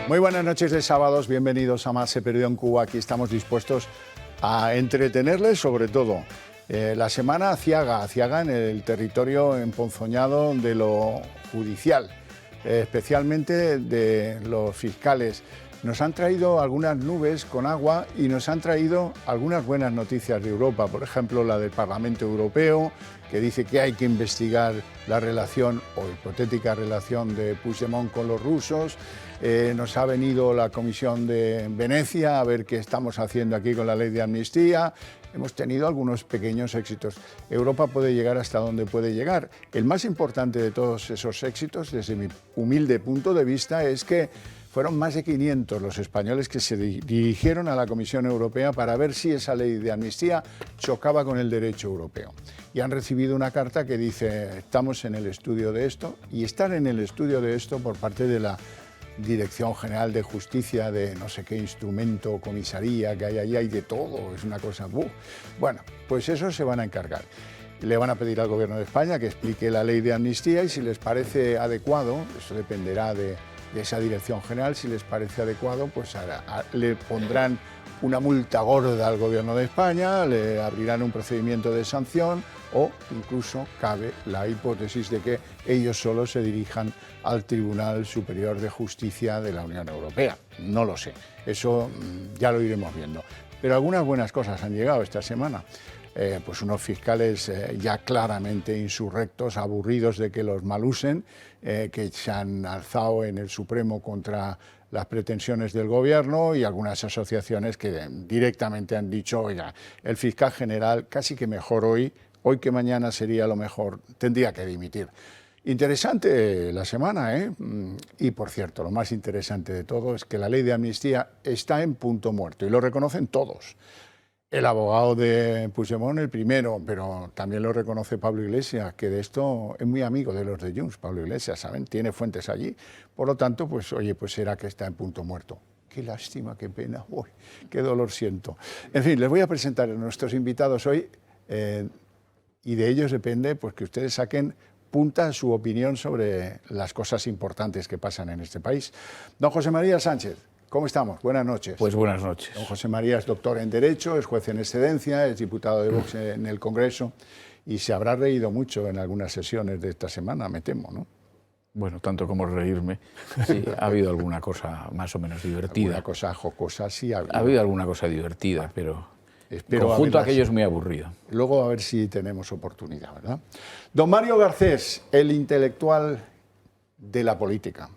Muy buenas noches de sábados, bienvenidos a Más se perdió en Cuba. Aquí estamos dispuestos a entretenerles, sobre todo la semana aciaga en el territorio emponzoñado de lo judicial, especialmente de los fiscales. Nos han traído algunas nubes con agua y nos han traído algunas buenas noticias de Europa, por ejemplo la del Parlamento Europeo, que dice que hay que investigar la relación o hipotética relación de Puigdemont con los rusos. Nos ha venido la Comisión de Venecia a ver qué estamos haciendo aquí con la ley de amnistía. Hemos tenido algunos pequeños éxitos. Europa puede llegar hasta donde puede llegar. El más importante de todos esos éxitos, desde mi humilde punto de vista, es que fueron más de 500 los españoles que se dirigieron a la Comisión Europea para ver si esa ley de amnistía chocaba con el derecho europeo. Y han recibido una carta que dice, estamos en el estudio de esto, y estar en el estudio de esto por parte de la Dirección General de Justicia, de no sé qué instrumento, comisaría que hay allí, hay de todo, es una cosa... Bueno, pues eso se van a encargar. Le van a pedir al Gobierno de España que explique la ley de amnistía y si les parece adecuado, eso dependerá de esa Dirección General, si les parece adecuado, pues le pondrán una multa gorda al Gobierno de España, le abrirán un procedimiento de sanción o incluso cabe la hipótesis de que ellos solos se dirijan al Tribunal Superior de Justicia de la Unión Europea. No lo sé, eso ya lo iremos viendo. Pero algunas buenas cosas han llegado esta semana. Pues unos fiscales ya claramente insurrectos, aburridos de que los malusen, que se han alzado en el Supremo contra las pretensiones del gobierno y algunas asociaciones que directamente han dicho, oiga, el fiscal general casi que mejor hoy que mañana sería lo mejor, tendría que dimitir. Interesante la semana, ¿eh? Y por cierto, lo más interesante de todo es que la ley de amnistía está en punto muerto y lo reconocen todos. El abogado de Puigdemont, el primero, pero también lo reconoce Pablo Iglesias, que de esto es muy amigo de los de Junts, Pablo Iglesias, ¿saben? Tiene fuentes allí. Por lo tanto, pues oye, pues será que está en punto muerto. Qué lástima, qué pena, uy, qué dolor siento. En fin, les voy a presentar a nuestros invitados hoy y de ellos depende pues, que ustedes saquen punta su opinión sobre las cosas importantes que pasan en este país. Don José María Sánchez. ¿Cómo estamos? Buenas noches. Pues buenas noches. Don José María es doctor en Derecho, es juez en excedencia, es diputado de Vox en el Congreso y se habrá reído mucho en algunas sesiones de esta semana, me temo, ¿no? Bueno, tanto como reírme, sí, ha habido alguna cosa más o menos divertida. Alguna cosa jocosa, sí ha habido. Ha habido alguna cosa divertida, pero espero conjunto a aquello es muy aburrido. Luego a ver si tenemos oportunidad, ¿verdad? Don Mario Garcés, el intelectual de la política.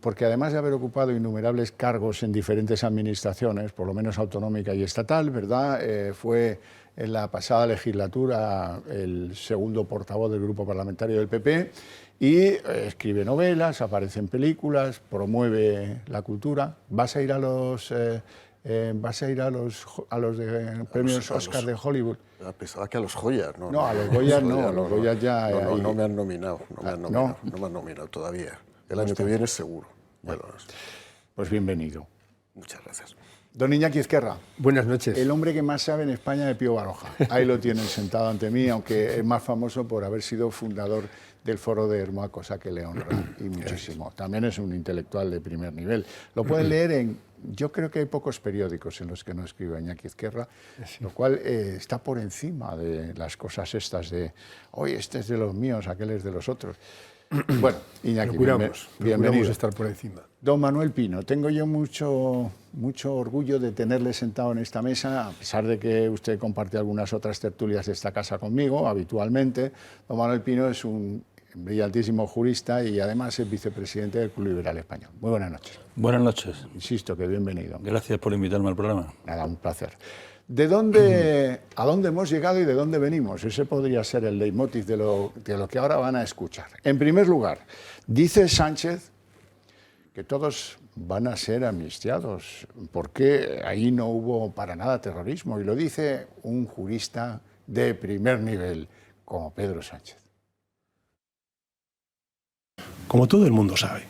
Porque además de haber ocupado innumerables cargos en diferentes administraciones, por lo menos autonómica y estatal, ¿verdad? Fue en la pasada legislatura el segundo portavoz del grupo parlamentario del PP y escribe novelas, aparece en películas, promueve la cultura. ¿Vas a ir a los premios Oscar de Hollywood? Pensaba que a los Goyas, ¿no? No, a los Goyas no, a los Goyas ya... No me han nominado, no me han nominado todavía. El año que viene seguro. Bueno, pues bienvenido. Muchas gracias. Don Iñaki Ezquerra. Buenas noches. El hombre que más sabe en España de Pío Baroja. Ahí lo tienen sentado ante mí, aunque es más famoso por haber sido fundador del Foro de Hermoa, cosa que le honra y muchísimo. También es un intelectual de primer nivel. Lo pueden leer en... Yo creo que hay pocos periódicos en los que no escriba Iñaki Ezquerra, lo cual está por encima de las cosas estas de, oye, este es de los míos, aquel es de los otros. Bueno, Iñaki, procuramos estar por encima. Don Manuel Pino, tengo yo mucho orgullo de tenerle sentado en esta mesa, a pesar de que usted comparte algunas otras tertulias de esta casa conmigo, habitualmente. Don Manuel Pino es un brillantísimo jurista y además es vicepresidente del Club Liberal Español. Muy buenas noches. Buenas noches. Insisto que bienvenido. Gracias por invitarme al programa. Nada, un placer. ¿A dónde hemos llegado y de dónde venimos? Ese podría ser el leitmotiv de lo que ahora van a escuchar. En primer lugar, dice Sánchez que todos van a ser amnistiados, porque ahí no hubo para nada terrorismo, y lo dice un jurista de primer nivel, como Pedro Sánchez. Como todo el mundo sabe,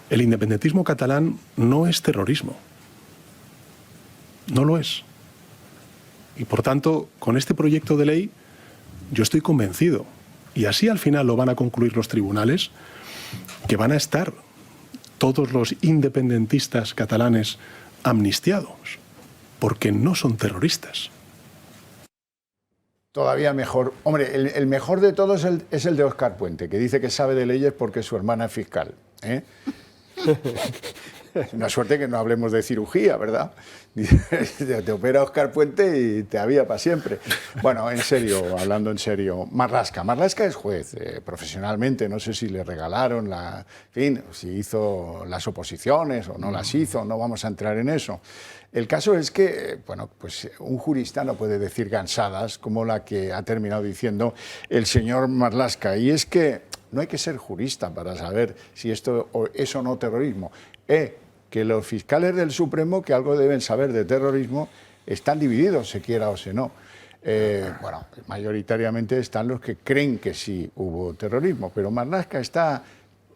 el independentismo catalán no es terrorismo. No lo es. Y por tanto, con este proyecto de ley, yo estoy convencido, y así al final lo van a concluir los tribunales, que van a estar todos los independentistas catalanes amnistiados, porque no son terroristas. Todavía mejor. Hombre, el mejor de todos es el de Óscar Puente, que dice que sabe de leyes porque su hermana es fiscal, ¿eh? Una suerte que no hablemos de cirugía, ¿verdad? Te opera Óscar Puente y te avía para siempre. Bueno, en serio, hablando en serio, Marlaska. Marlaska es juez profesionalmente, no sé si le regalaron, en fin, si hizo las oposiciones o no las hizo, no vamos a entrar en eso. El caso es que, bueno, pues un jurista no puede decir gansadas como la que ha terminado diciendo el señor Marlaska, y es que no hay que ser jurista para saber si esto es o no terrorismo. Que los fiscales del Supremo, que algo deben saber de terrorismo, están divididos, se quiera o se no. Bueno, mayoritariamente están los que creen que sí hubo terrorismo, pero Marlaska está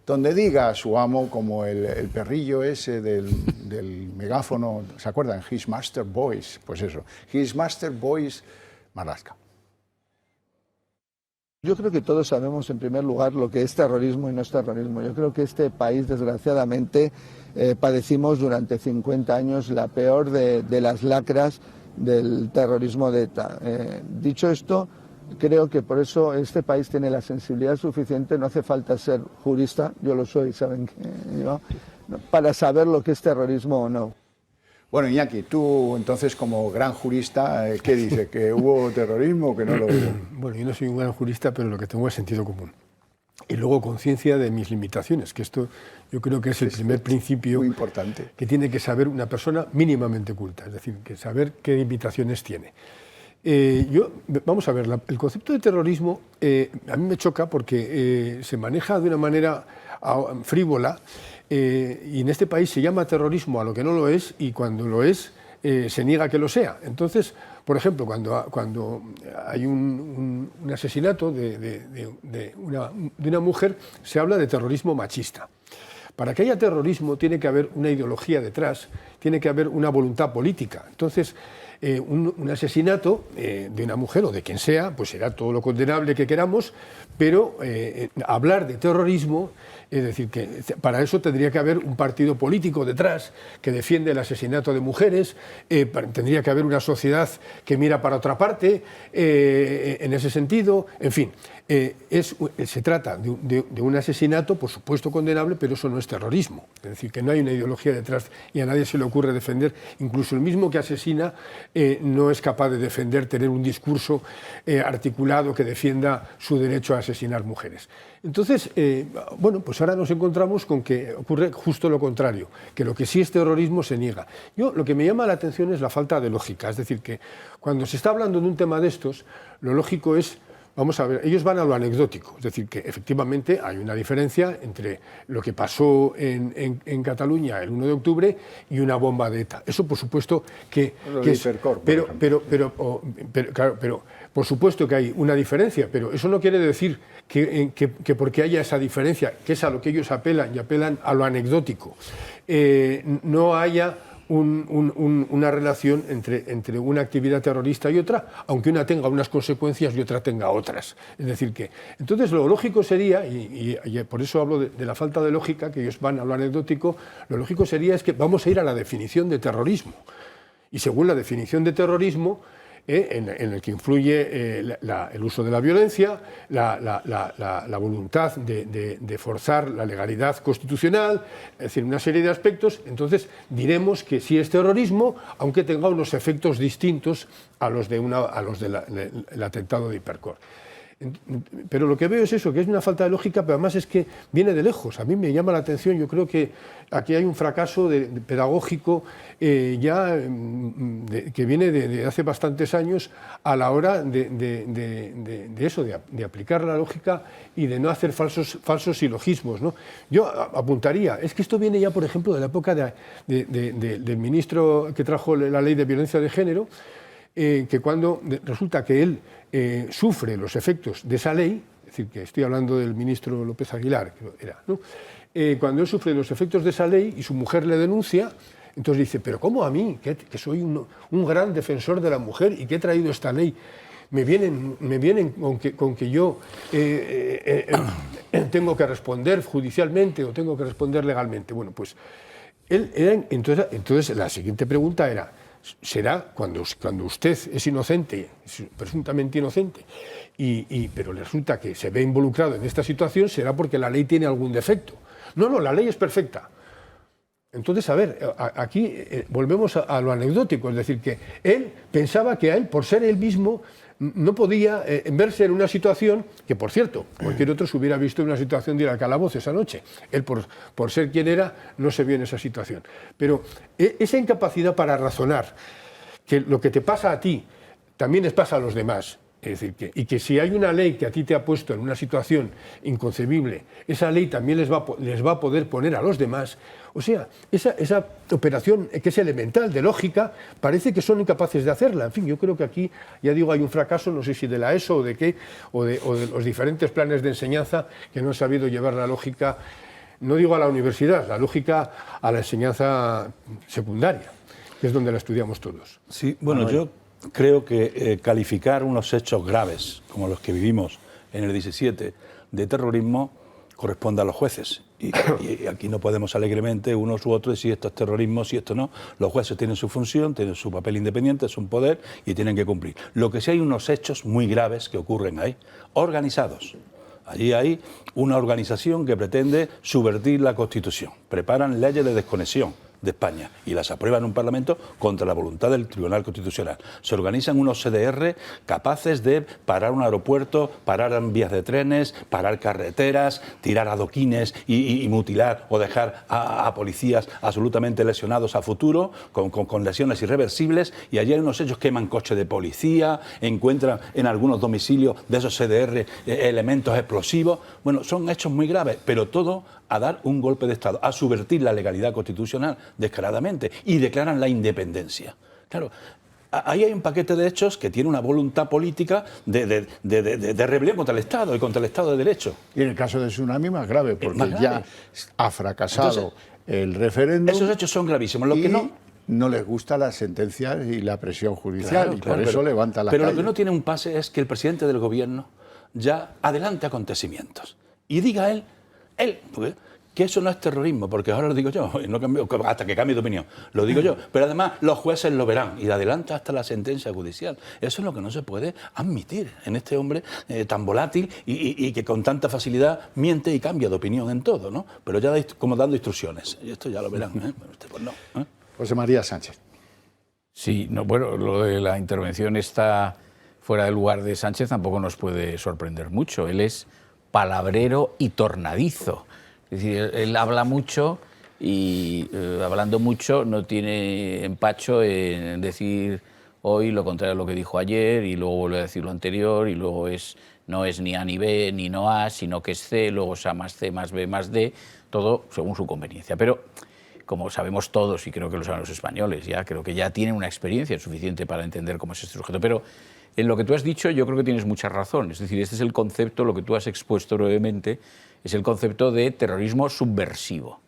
donde diga a su amo, como el perrillo ese del megáfono, ¿se acuerdan? His Master Voice, pues eso, His Master Voice, Marlaska. Yo creo que todos sabemos, en primer lugar, lo que es terrorismo y no es terrorismo. Yo creo que este país, desgraciadamente, padecimos durante 50 años la peor de las lacras del terrorismo de ETA. Dicho esto, creo que por eso este país tiene la sensibilidad suficiente, no hace falta ser jurista, yo lo soy, saben que yo, para saber lo que es terrorismo o no. Bueno, Iñaki, tú entonces como gran jurista, ¿qué dices? ¿Que hubo terrorismo o que no lo hubo? Bueno, yo no soy un gran jurista, pero lo que tengo es sentido común. Y luego conciencia de mis limitaciones, que esto yo creo que es el primer principio muy importante que tiene que saber una persona mínimamente culta, es decir, que saber qué limitaciones tiene. Vamos a ver, el concepto de terrorismo a mí me choca porque se maneja de una manera frívola y en este país se llama terrorismo a lo que no lo es y cuando lo es se niega que lo sea. Entonces, por ejemplo, cuando hay un asesinato de una mujer, se habla de terrorismo machista. Para que haya terrorismo tiene que haber una ideología detrás, tiene que haber una voluntad política. Entonces, un asesinato de una mujer o de quien sea, pues será todo lo condenable que queramos, pero hablar de terrorismo, es decir, que para eso tendría que haber un partido político detrás que defiende el asesinato de mujeres, tendría que haber una sociedad que mira para otra parte, en ese sentido, en fin. Se trata de un asesinato, por supuesto condenable, pero eso no es terrorismo. Es decir, que no hay una ideología detrás y a nadie se le ocurre defender. Incluso el mismo que asesina no es capaz de defender, tener un discurso articulado que defienda su derecho a asesinar mujeres. Entonces, bueno, pues ahora nos encontramos con que ocurre justo lo contrario, que lo que sí es terrorismo se niega. Lo que me llama la atención es la falta de lógica. Es decir, que cuando se está hablando de un tema de estos, lo lógico es... Vamos a ver, ellos van a lo anecdótico, es decir, que efectivamente hay una diferencia entre lo que pasó en Cataluña el 1 de octubre y una bomba de ETA. Eso, por supuesto, que es... Pero por supuesto que hay una diferencia, pero eso no quiere decir que porque haya esa diferencia, que es a lo que ellos apelan y apelan a lo anecdótico, no haya una relación entre una actividad terrorista y otra, aunque una tenga unas consecuencias y otra tenga otras. Es decir, que entonces lo lógico sería, y por eso hablo de la falta de lógica, que ellos van a lo anecdótico, lo lógico sería es que vamos a ir a la definición de terrorismo. Y según la definición de terrorismo, en el que influye el uso de la violencia, la voluntad de forzar la legalidad constitucional, es decir, una serie de aspectos, entonces diremos que sí es terrorismo, aunque tenga unos efectos distintos a los del atentado de Hipercor. Pero lo que veo es eso, que es una falta de lógica, pero además es que viene de lejos. A mí me llama la atención, yo creo que aquí hay un fracaso pedagógico que viene de hace bastantes años a la hora de aplicar la lógica y de no hacer falsos silogismos, ¿no? Yo apuntaría, es que esto viene ya, por ejemplo, de la época del ministro que trajo la ley de violencia de género, que cuando resulta que él sufre los efectos de esa ley, es decir, que estoy hablando del ministro López Aguilar, que era, ¿no? Cuando él sufre los efectos de esa ley y su mujer le denuncia, entonces dice, pero ¿cómo a mí, que soy un gran defensor de la mujer y que he traído esta ley? me vienen con que yo tengo que responder judicialmente o tengo que responder legalmente. Bueno, pues entonces la siguiente pregunta era, ¿será cuando usted es inocente, presuntamente inocente, pero le resulta que se ve involucrado en esta situación, será porque la ley tiene algún defecto? No, la ley es perfecta. Entonces, a ver, aquí volvemos a lo anecdótico, es decir, que él pensaba que a él, por ser él mismo, no podía verse en una situación que, por cierto, cualquier otro se hubiera visto en una situación de ir al calabozo esa noche. Él, por ser quien era, no se vio en esa situación. Pero esa incapacidad para razonar que lo que te pasa a ti también les pasa a los demás, es decir, que si hay una ley que a ti te ha puesto en una situación inconcebible, esa ley también les va a poder poner a los demás. O sea, esa operación que es elemental, de lógica, parece que son incapaces de hacerla. En fin, yo creo que aquí, ya digo, hay un fracaso, no sé si de la ESO o de qué, o de los diferentes planes de enseñanza que no han sabido llevar la lógica, no digo a la universidad, la lógica a la enseñanza secundaria, que es donde la estudiamos todos. Sí, bueno, yo creo que calificar unos hechos graves, como los que vivimos en el 17, de terrorismo, corresponde a los jueces. Y aquí no podemos alegremente unos u otros decir esto es terrorismo, si esto no. Los jueces tienen su función, tienen su papel independiente, es un poder y tienen que cumplir. Lo que sí hay unos hechos muy graves que ocurren ahí, organizados. Allí hay una organización que pretende subvertir la Constitución. Preparan leyes de desconexión de España y las aprueban en un Parlamento contra la voluntad del Tribunal Constitucional. Se organizan unos CDR capaces de parar un aeropuerto, parar vías de trenes, parar carreteras, tirar adoquines y mutilar o dejar a policías absolutamente lesionados a futuro, con lesiones irreversibles, y allí hay unos hechos, queman coches de policía, encuentran en algunos domicilios de esos CDR elementos explosivos. Bueno, son hechos muy graves, pero todo a dar un golpe de Estado, a subvertir la legalidad constitucional descaradamente, y declaran la independencia. Claro, ahí hay un paquete de hechos que tiene una voluntad política de rebelión contra el Estado y contra el Estado de Derecho. Y en el caso de Tsunami más grave, porque más grave. ya ha fracasado. Entonces, el referéndum. Esos hechos son gravísimos. Lo que no les gusta las sentencias y la presión judicial, y por eso levanta la calle. Pero lo que no tiene un pase es que el presidente del gobierno ya adelante acontecimientos y diga él, que eso no es terrorismo, porque ahora lo digo yo, no cambio, hasta que cambie de opinión, lo digo yo, pero además los jueces lo verán y de adelante hasta la sentencia judicial. Eso es lo que no se puede admitir en este hombre tan volátil y que con tanta facilidad miente y cambia de opinión en todo, ¿no? Pero ya como dando instrucciones, y esto ya lo verán, Bueno, pues no. José María Sánchez. Sí, no, bueno, lo de la intervención está fuera del lugar de Sánchez tampoco nos puede sorprender mucho. Él es palabrero y tornadizo. Es decir, él habla mucho y hablando mucho no tiene empacho en decir hoy lo contrario a lo que dijo ayer y luego vuelve a decir lo anterior y luego no es ni A ni B ni no A, sino que es C, luego es A más C más B más D, todo según su conveniencia. Pero como sabemos todos, y creo que lo saben los españoles, creo que ya tienen una experiencia suficiente para entender cómo es este sujeto. Pero en lo que tú has dicho yo creo que tienes mucha razón. Es decir, este es el concepto, lo que tú has expuesto brevemente, es el concepto de terrorismo subversivo.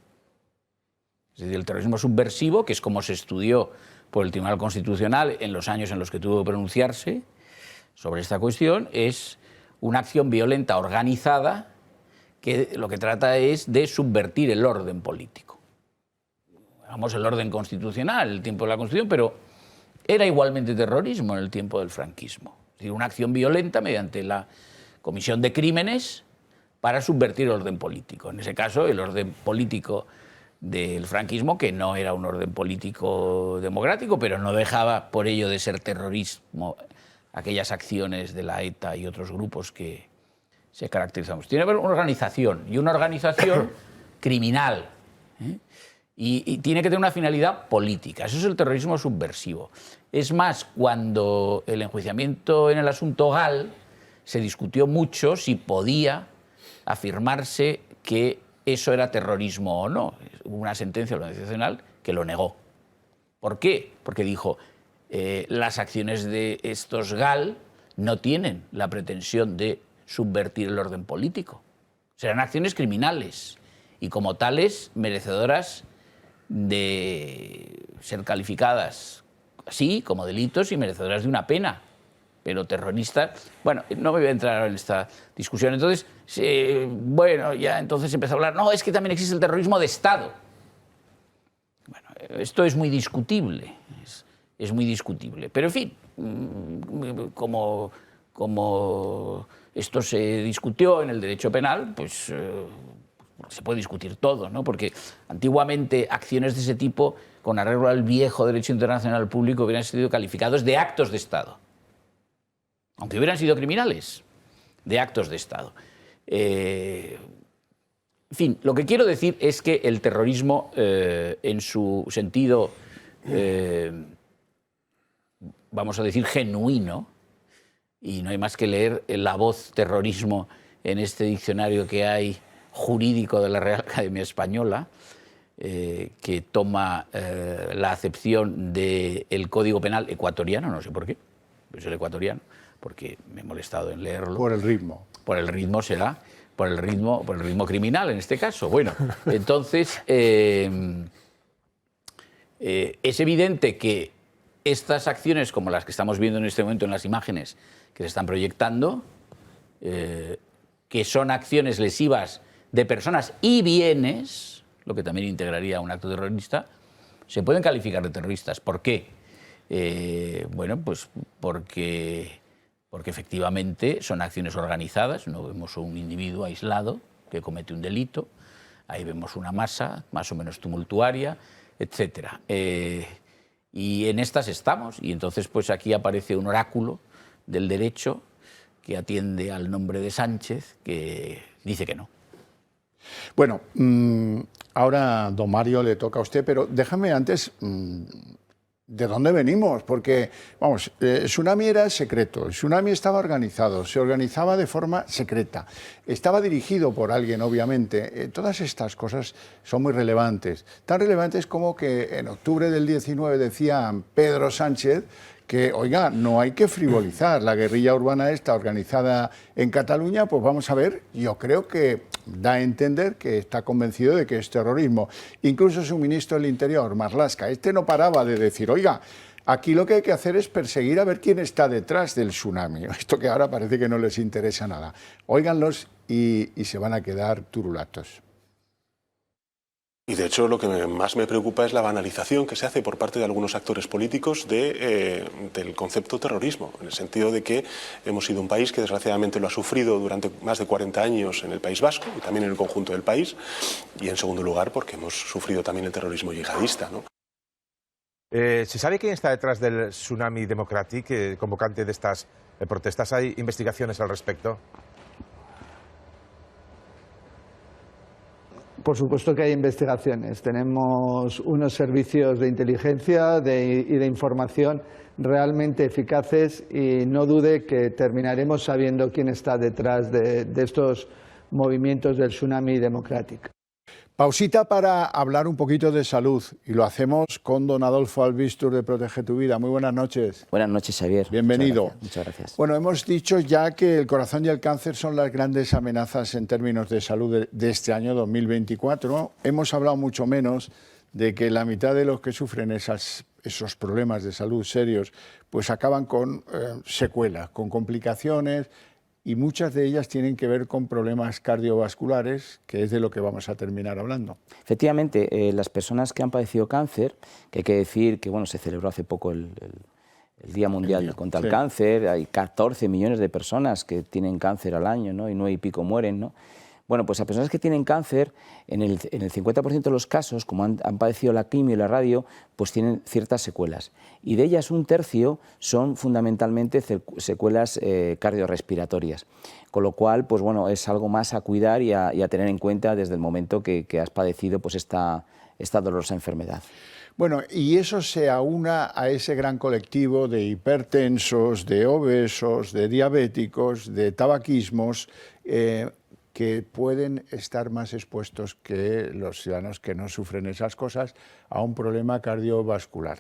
Es decir, el terrorismo subversivo, que es como se estudió por el Tribunal Constitucional en los años en los que tuvo que pronunciarse sobre esta cuestión, es una acción violenta organizada que lo que trata es de subvertir el orden político. Digamos el orden constitucional, el tiempo de la Constitución, pero era igualmente terrorismo en el tiempo del franquismo. Es decir, una acción violenta mediante la comisión de crímenes para subvertir el orden político. En ese caso, el orden político del franquismo, que no era un orden político democrático, pero no dejaba por ello de ser terrorismo aquellas acciones de la ETA y otros grupos que se caracterizamos. Tiene que haber una organización, y una organización criminal, y tiene que tener una finalidad política. Eso es el terrorismo subversivo. Es más, cuando el enjuiciamiento en el asunto Gall se discutió mucho si podía afirmarse que eso era terrorismo o no. Hubo una sentencia de la Audiencia Nacional que lo negó. ¿Por qué? Porque dijo, las acciones de estos Gall no tienen la pretensión de subvertir el orden político. Serán acciones criminales y como tales merecedoras de ser calificadas así como delitos y merecedoras de una pena. pero terroristas... Bueno, no me voy a entrar en esta discusión. Entonces, bueno, ya entonces empezó a hablar, no, es que también existe el terrorismo de Estado. Bueno, esto es muy discutible, es muy discutible. Pero, en fin, como esto se discutió en el derecho penal, pues se puede discutir todo, ¿no? Porque antiguamente acciones de ese tipo, con arreglo al viejo derecho internacional público, hubieran sido calificados de actos de Estado, aunque hubieran sido criminales, de actos de Estado. En fin, lo que quiero decir es que el terrorismo, en su sentido, vamos a decir, genuino, y no hay más que leer la voz terrorismo en este diccionario que hay jurídico de la Real Academia Española, que toma la acepción del Código Penal ecuatoriano, no sé por qué, es el ecuatoriano, porque me he molestado en leerlo. Por el ritmo. Por el ritmo será, por el ritmo criminal en este caso. Bueno, entonces es evidente que estas acciones, como las que estamos viendo en este momento en las imágenes que se están proyectando, que son acciones lesivas de personas y bienes, lo que también integraría un acto terrorista, se pueden calificar de terroristas. ¿Por qué? Bueno, pues porque efectivamente son acciones organizadas, no vemos a un individuo aislado que comete un delito, ahí vemos una masa más o menos tumultuaria, etc. Y en estas estamos, y entonces pues aquí aparece un oráculo del derecho que atiende al nombre de Sánchez, que dice que no. Bueno, ahora, don Mario, le toca a usted, pero déjame antes, ¿de dónde venimos? Porque, vamos, el tsunami era secreto, el tsunami estaba organizado, se organizaba de forma secreta, estaba dirigido por alguien, obviamente. Todas estas cosas son muy relevantes, tan relevantes como que en octubre del 19 decía Pedro Sánchez que, oiga, no hay que frivolizar, la guerrilla urbana está organizada en Cataluña, pues vamos a ver, yo creo que da a entender que está convencido de que es terrorismo. Incluso su ministro del Interior, Marlaska, no paraba de decir, oiga, aquí lo que hay que hacer es perseguir a ver quién está detrás del tsunami. Esto que ahora parece que no les interesa nada. Óiganlos y se van a quedar turulatos. Y de hecho lo que más me preocupa es la banalización que se hace por parte de algunos actores políticos del concepto terrorismo, en el sentido de que hemos sido un país que desgraciadamente lo ha sufrido durante más de 40 años en el País Vasco y también en el conjunto del país, y en segundo lugar porque hemos sufrido también el terrorismo yihadista, ¿no? ¿Se sabe quién está detrás del Tsunami Democratic, convocante de estas protestas? ¿Hay investigaciones al respecto? Por supuesto que hay investigaciones. Tenemos unos servicios de inteligencia y de información realmente eficaces y no dude que terminaremos sabiendo quién está detrás de estos movimientos del Tsunami Democratic. Pausita para hablar un poquito de salud y lo hacemos con don Adolfo Albistur de Protege tu Vida. Muy buenas noches. Buenas noches, Xavier. Bienvenido. Muchas gracias. Bueno, hemos dicho ya que el corazón y el cáncer son las grandes amenazas en términos de salud de este año 2024. Hemos hablado mucho menos de que la mitad de los que sufren esos problemas de salud serios pues acaban con secuelas, con complicaciones, y muchas de ellas tienen que ver con problemas cardiovasculares, que es de lo que vamos a terminar hablando. Efectivamente, las personas que han padecido cáncer, que hay que decir que bueno, se celebró hace poco el Día Mundial contra el Cáncer, hay 14 millones de personas que tienen cáncer al año, ¿no? Y 9 y pico mueren, ¿no? Bueno, pues las personas que tienen cáncer, en el 50% de los casos, como han padecido la quimio y la radio, pues tienen ciertas secuelas. Y de ellas un tercio son fundamentalmente secuelas cardiorrespiratorias. Con lo cual, pues bueno, es algo más a cuidar y a tener en cuenta desde el momento que has padecido pues esta dolorosa enfermedad. Bueno, y eso se aúna a ese gran colectivo de hipertensos, de obesos, de diabéticos, de tabaquismos, que pueden estar más expuestos que los ciudadanos que no sufren esas cosas a un problema cardiovascular.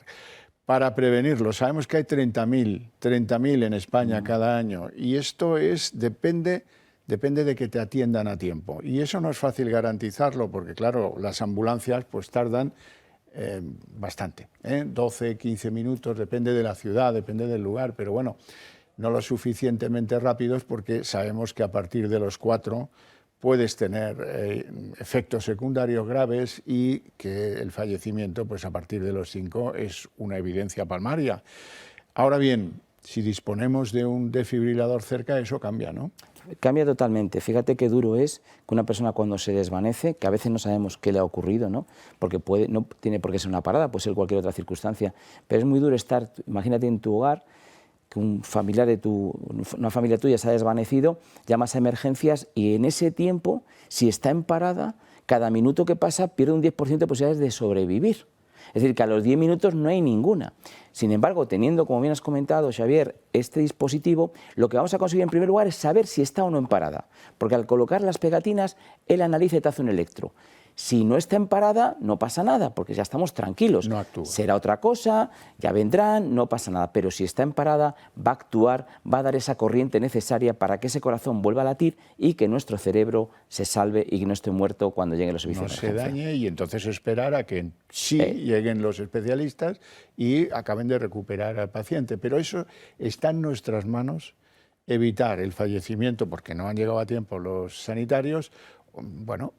Para prevenirlo, sabemos que hay 30.000 en España cada año, y esto depende de que te atiendan a tiempo. Y eso no es fácil garantizarlo porque, claro, las ambulancias pues tardan bastante, 12, 15 minutos, depende de la ciudad, depende del lugar, pero bueno, no lo suficientemente rápidos porque sabemos que a partir de los 4 puedes tener efectos secundarios graves y que el fallecimiento, pues a partir de los 5, es una evidencia palmaria. Ahora bien, si disponemos de un desfibrilador cerca, eso cambia, ¿no? Cambia totalmente. Fíjate qué duro es que una persona cuando se desvanece, que a veces no sabemos qué le ha ocurrido, ¿no? Porque no tiene por qué ser una parada, puede ser cualquier otra circunstancia, pero es muy duro estar, imagínate en tu hogar, que una familia tuya se ha desvanecido, llamas a emergencias y en ese tiempo, si está en parada, cada minuto que pasa pierde un 10% de posibilidades de sobrevivir. Es decir, que a los 10 minutos no hay ninguna. Sin embargo, teniendo, como bien has comentado, Xavier, este dispositivo, lo que vamos a conseguir en primer lugar es saber si está o no en parada. Porque al colocar las pegatinas, él analiza y te hace un electro. Si no está en parada, no pasa nada, porque ya estamos tranquilos. No actúa. Será otra cosa, ya vendrán, no pasa nada. Pero si está en parada, va a actuar, va a dar esa corriente necesaria para que ese corazón vuelva a latir y que nuestro cerebro se salve y que no esté muerto cuando lleguen los servicios de emergencia. No se dañe y entonces esperar a que sí lleguen los especialistas y acaben de recuperar al paciente. Pero eso está en nuestras manos, evitar el fallecimiento porque no han llegado a tiempo los sanitarios. Bueno,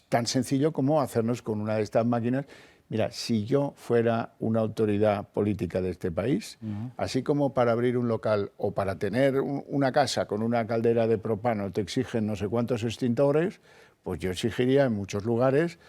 tan sencillo como hacernos con una de estas máquinas. Mira, si yo fuera una autoridad política de este país, así como para abrir un local o para tener una casa con una caldera de propano te exigen no sé cuántos extintores, pues yo exigiría en muchos lugares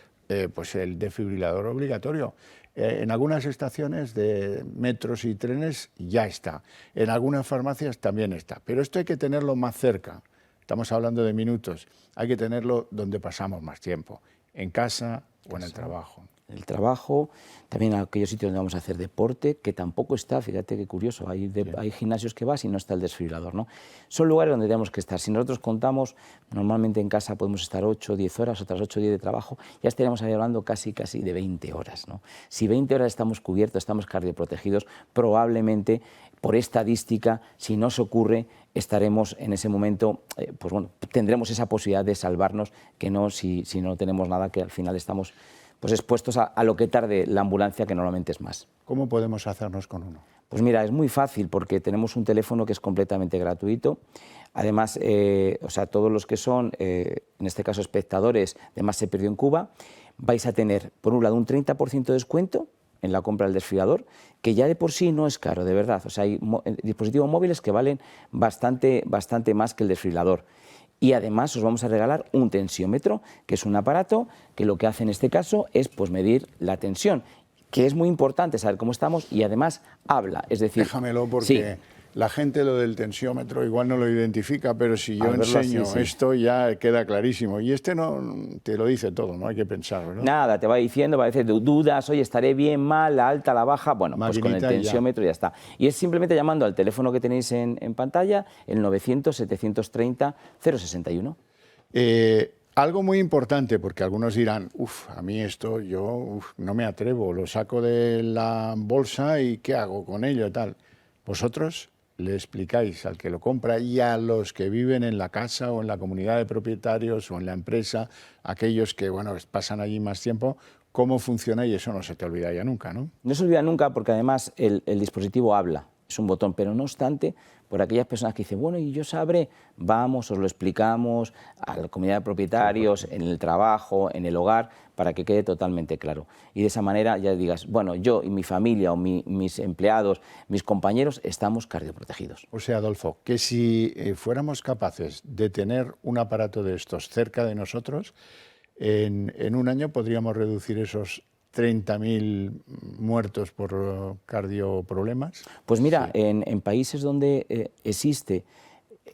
pues el desfibrilador obligatorio. En algunas estaciones de metros y trenes ya está, en algunas farmacias también está, pero esto hay que tenerlo más cerca. Estamos hablando de minutos. Hay que tenerlo donde pasamos más tiempo, en casa o en el trabajo. El trabajo, también en aquellos sitios donde vamos a hacer deporte, que tampoco está, fíjate qué curioso, hay gimnasios que vas y no está el desfibrilador, ¿no? Son lugares donde tenemos que estar. Si nosotros contamos, normalmente en casa podemos estar 8 o 10 horas, otras 8 o 10 de trabajo, ya estaríamos ahí hablando casi de 20 horas, ¿no? Si 20 horas estamos cubiertos, estamos cardioprotegidos, probablemente, por estadística, si nos ocurre, estaremos en ese momento, pues bueno, tendremos esa posibilidad de salvarnos, que no si no tenemos nada, que al final estamos pues expuestos a lo que tarde la ambulancia, que normalmente es más. ¿Cómo podemos hacernos con uno? Pues mira, es muy fácil porque tenemos un teléfono que es completamente gratuito. Además, todos los que son, en este caso, espectadores de Más se perdió en Cuba, vais a tener, por un lado, un 30% de descuento en la compra del desfibrilador, que ya de por sí no es caro, de verdad. O sea, hay dispositivos móviles que valen bastante más que el desfibrilador. Y además os vamos a regalar un tensiómetro, que es un aparato que lo que hace en este caso es pues, medir la tensión, que es muy importante saber cómo estamos y además habla. Es decir, déjamelo porque la gente lo del tensiómetro igual no lo identifica, pero si yo enseño esto ya queda clarísimo. Y este no te lo dice todo, no hay que pensar, ¿verdad? Nada, te va diciendo, va a decir dudas, oye, estaré bien, mal, la alta, la baja. Bueno, pues con el tensiómetro ya está. Y es simplemente llamando al teléfono que tenéis en pantalla, el 900-730-061. Algo muy importante, porque algunos dirán, a mí esto yo no me atrevo, lo saco de la bolsa y ¿qué hago con ello? Tal. Vosotros le explicáis al que lo compra y a los que viven en la casa o en la comunidad de propietarios o en la empresa, aquellos que pasan allí más tiempo, cómo funciona y eso no se te olvida ya nunca, ¿no? No se olvida nunca porque además el dispositivo habla, es un botón, pero no obstante, por aquellas personas que dicen, bueno, y yo sabré, vamos, os lo explicamos a la comunidad de propietarios, en el trabajo, en el hogar, para que quede totalmente claro. Y de esa manera ya digas, bueno, yo y mi familia o mis empleados, mis compañeros, estamos cardioprotegidos. O sea, Adolfo, que si fuéramos capaces de tener un aparato de estos cerca de nosotros, en un año podríamos reducir esos 30.000 muertos por cardioproblemas. Pues mira, en países donde existe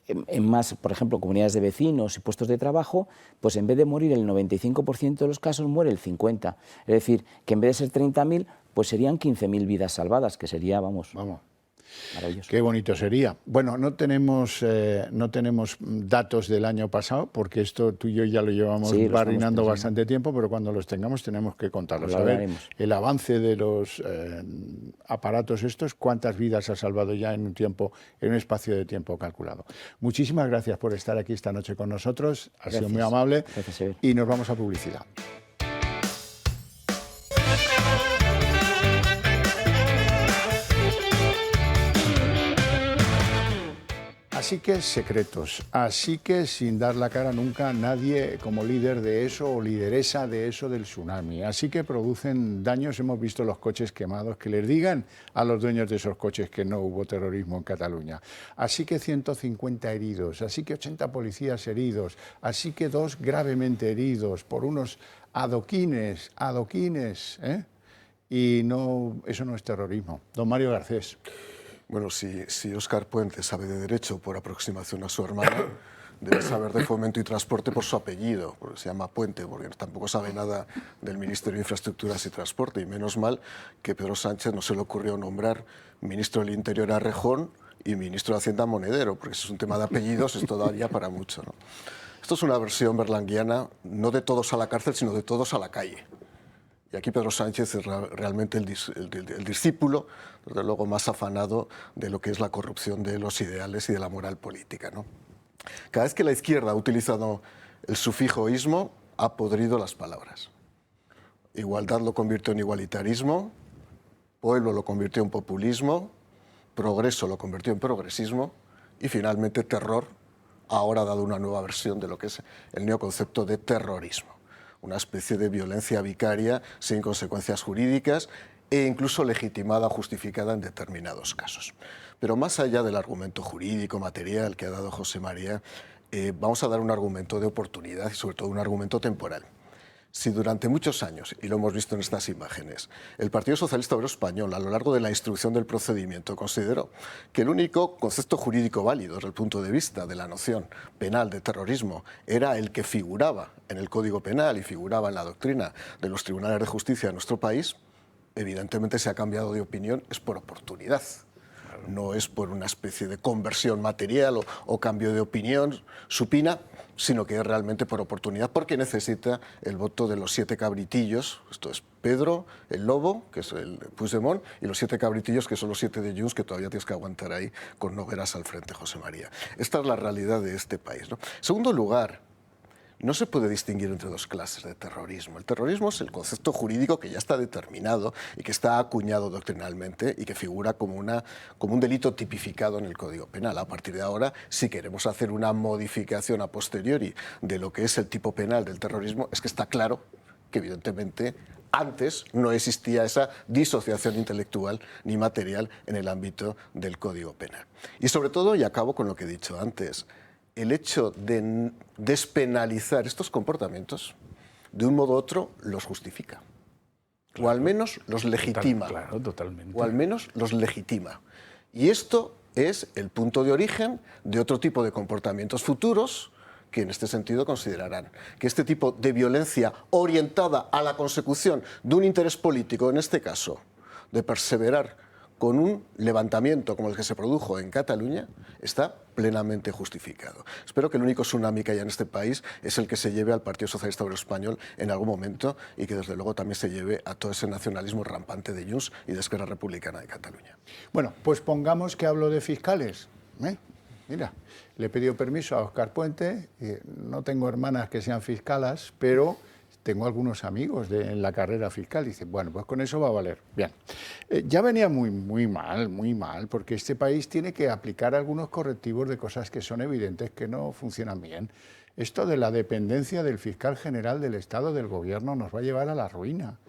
en más, por ejemplo, comunidades de vecinos y puestos de trabajo, pues en vez de morir el 95% de los casos, muere el 50%. Es decir, que en vez de ser 30.000, pues serían 15.000 vidas salvadas, que sería, vamos. Maravilloso. Qué bonito sería. Bueno, no tenemos datos del año pasado, porque esto tú y yo ya lo llevamos barrinando bastante tiempo, pero cuando los tengamos tenemos que contarlos. A ver, el avance de los aparatos estos, cuántas vidas ha salvado ya en un espacio de tiempo calculado. Muchísimas gracias por estar aquí esta noche con nosotros. Ha sido muy amable. Gracias, y nos vamos a publicidad. Así que secretos, así que sin dar la cara nunca nadie como líder de eso o lideresa de eso del tsunami. Así que producen daños, hemos visto los coches quemados, que les digan a los dueños de esos coches que no hubo terrorismo en Cataluña. Así que 150 heridos, así que 80 policías heridos, así que 2 gravemente heridos por unos adoquines, ¿eh? Y no, eso no es terrorismo. Don Mario Garcés. Bueno, si Óscar Puente sabe de Derecho por aproximación a su hermana, debe saber de Fomento y Transporte por su apellido, porque se llama Puente, porque tampoco sabe nada del Ministerio de Infraestructuras y Transporte. Y menos mal que Pedro Sánchez no se le ocurrió nombrar ministro del Interior a Rejón y ministro de Hacienda a Monedero, porque si es un tema de apellidos, esto daría para mucho, ¿no? Esto es una versión berlanguiana, no de todos a la cárcel, sino de todos a la calle. Y aquí Pedro Sánchez es realmente el discípulo, desde luego más afanado de lo que es la corrupción de los ideales y de la moral política, ¿no? Cada vez que la izquierda ha utilizado el sufijo ismo, ha podrido las palabras. Igualdad lo convirtió en igualitarismo, pueblo lo convirtió en populismo, progreso lo convirtió en progresismo y finalmente terror ahora ha dado una nueva versión de lo que es el neoconcepto de terrorismo. Una especie de violencia vicaria sin consecuencias jurídicas e incluso legitimada o justificada en determinados casos. Pero más allá del argumento jurídico, material que ha dado José María, vamos a dar un argumento de oportunidad y sobre todo un argumento temporal. Si durante muchos años, y lo hemos visto en estas imágenes, el Partido Socialista Obrero Español, a lo largo de la instrucción del procedimiento, consideró que el único concepto jurídico válido desde el punto de vista de la noción penal de terrorismo era el que figuraba en el Código Penal y figuraba en la doctrina de los tribunales de justicia de nuestro país, evidentemente se ha cambiado de opinión, es por oportunidad. No es por una especie de conversión material o cambio de opinión supina, sino que es realmente por oportunidad, porque necesita el voto de los 7 cabritillos, esto es Pedro, el Lobo, que es el Puigdemont, y los 7 cabritillos, que son los 7 de Junts, que todavía tienes que aguantar ahí con Nogueras al frente, José María. Esta es la realidad de este país, ¿no? En segundo lugar, no se puede distinguir entre 2 clases de terrorismo. El terrorismo es el concepto jurídico que ya está determinado y que está acuñado doctrinalmente y que figura como un delito tipificado en el Código Penal. A partir de ahora, si queremos hacer una modificación a posteriori de lo que es el tipo penal del terrorismo, es que está claro que evidentemente antes no existía esa disociación intelectual ni material en el ámbito del Código Penal. Y sobre todo, y acabo con lo que he dicho antes, el hecho de despenalizar estos comportamientos, de un modo u otro, los justifica. Claro, o al menos los legitima. Claro, totalmente. O al menos los legitima. Y esto es el punto de origen de otro tipo de comportamientos futuros que en este sentido considerarán que este tipo de violencia orientada a la consecución de un interés político, en este caso, de perseverar con un levantamiento como el que se produjo en Cataluña, está plenamente justificado. Espero que el único tsunami que haya en este país es el que se lleve al Partido Socialista Obrero Español en algún momento y que desde luego también se lleve a todo ese nacionalismo rampante de Junts y de Esquerra Republicana de Cataluña. Bueno, pues pongamos que hablo de fiscales, ¿eh? Mira, le he pedido permiso a Óscar Puente, no tengo hermanas que sean fiscalas, pero tengo algunos amigos en la carrera fiscal. Dice, bueno, pues con eso va a valer. Bien, ya venía muy mal, porque este país tiene que aplicar algunos correctivos de cosas que son evidentes que no funcionan bien. Esto de la dependencia del fiscal general del Estado, del Gobierno, nos va a llevar a la ruina.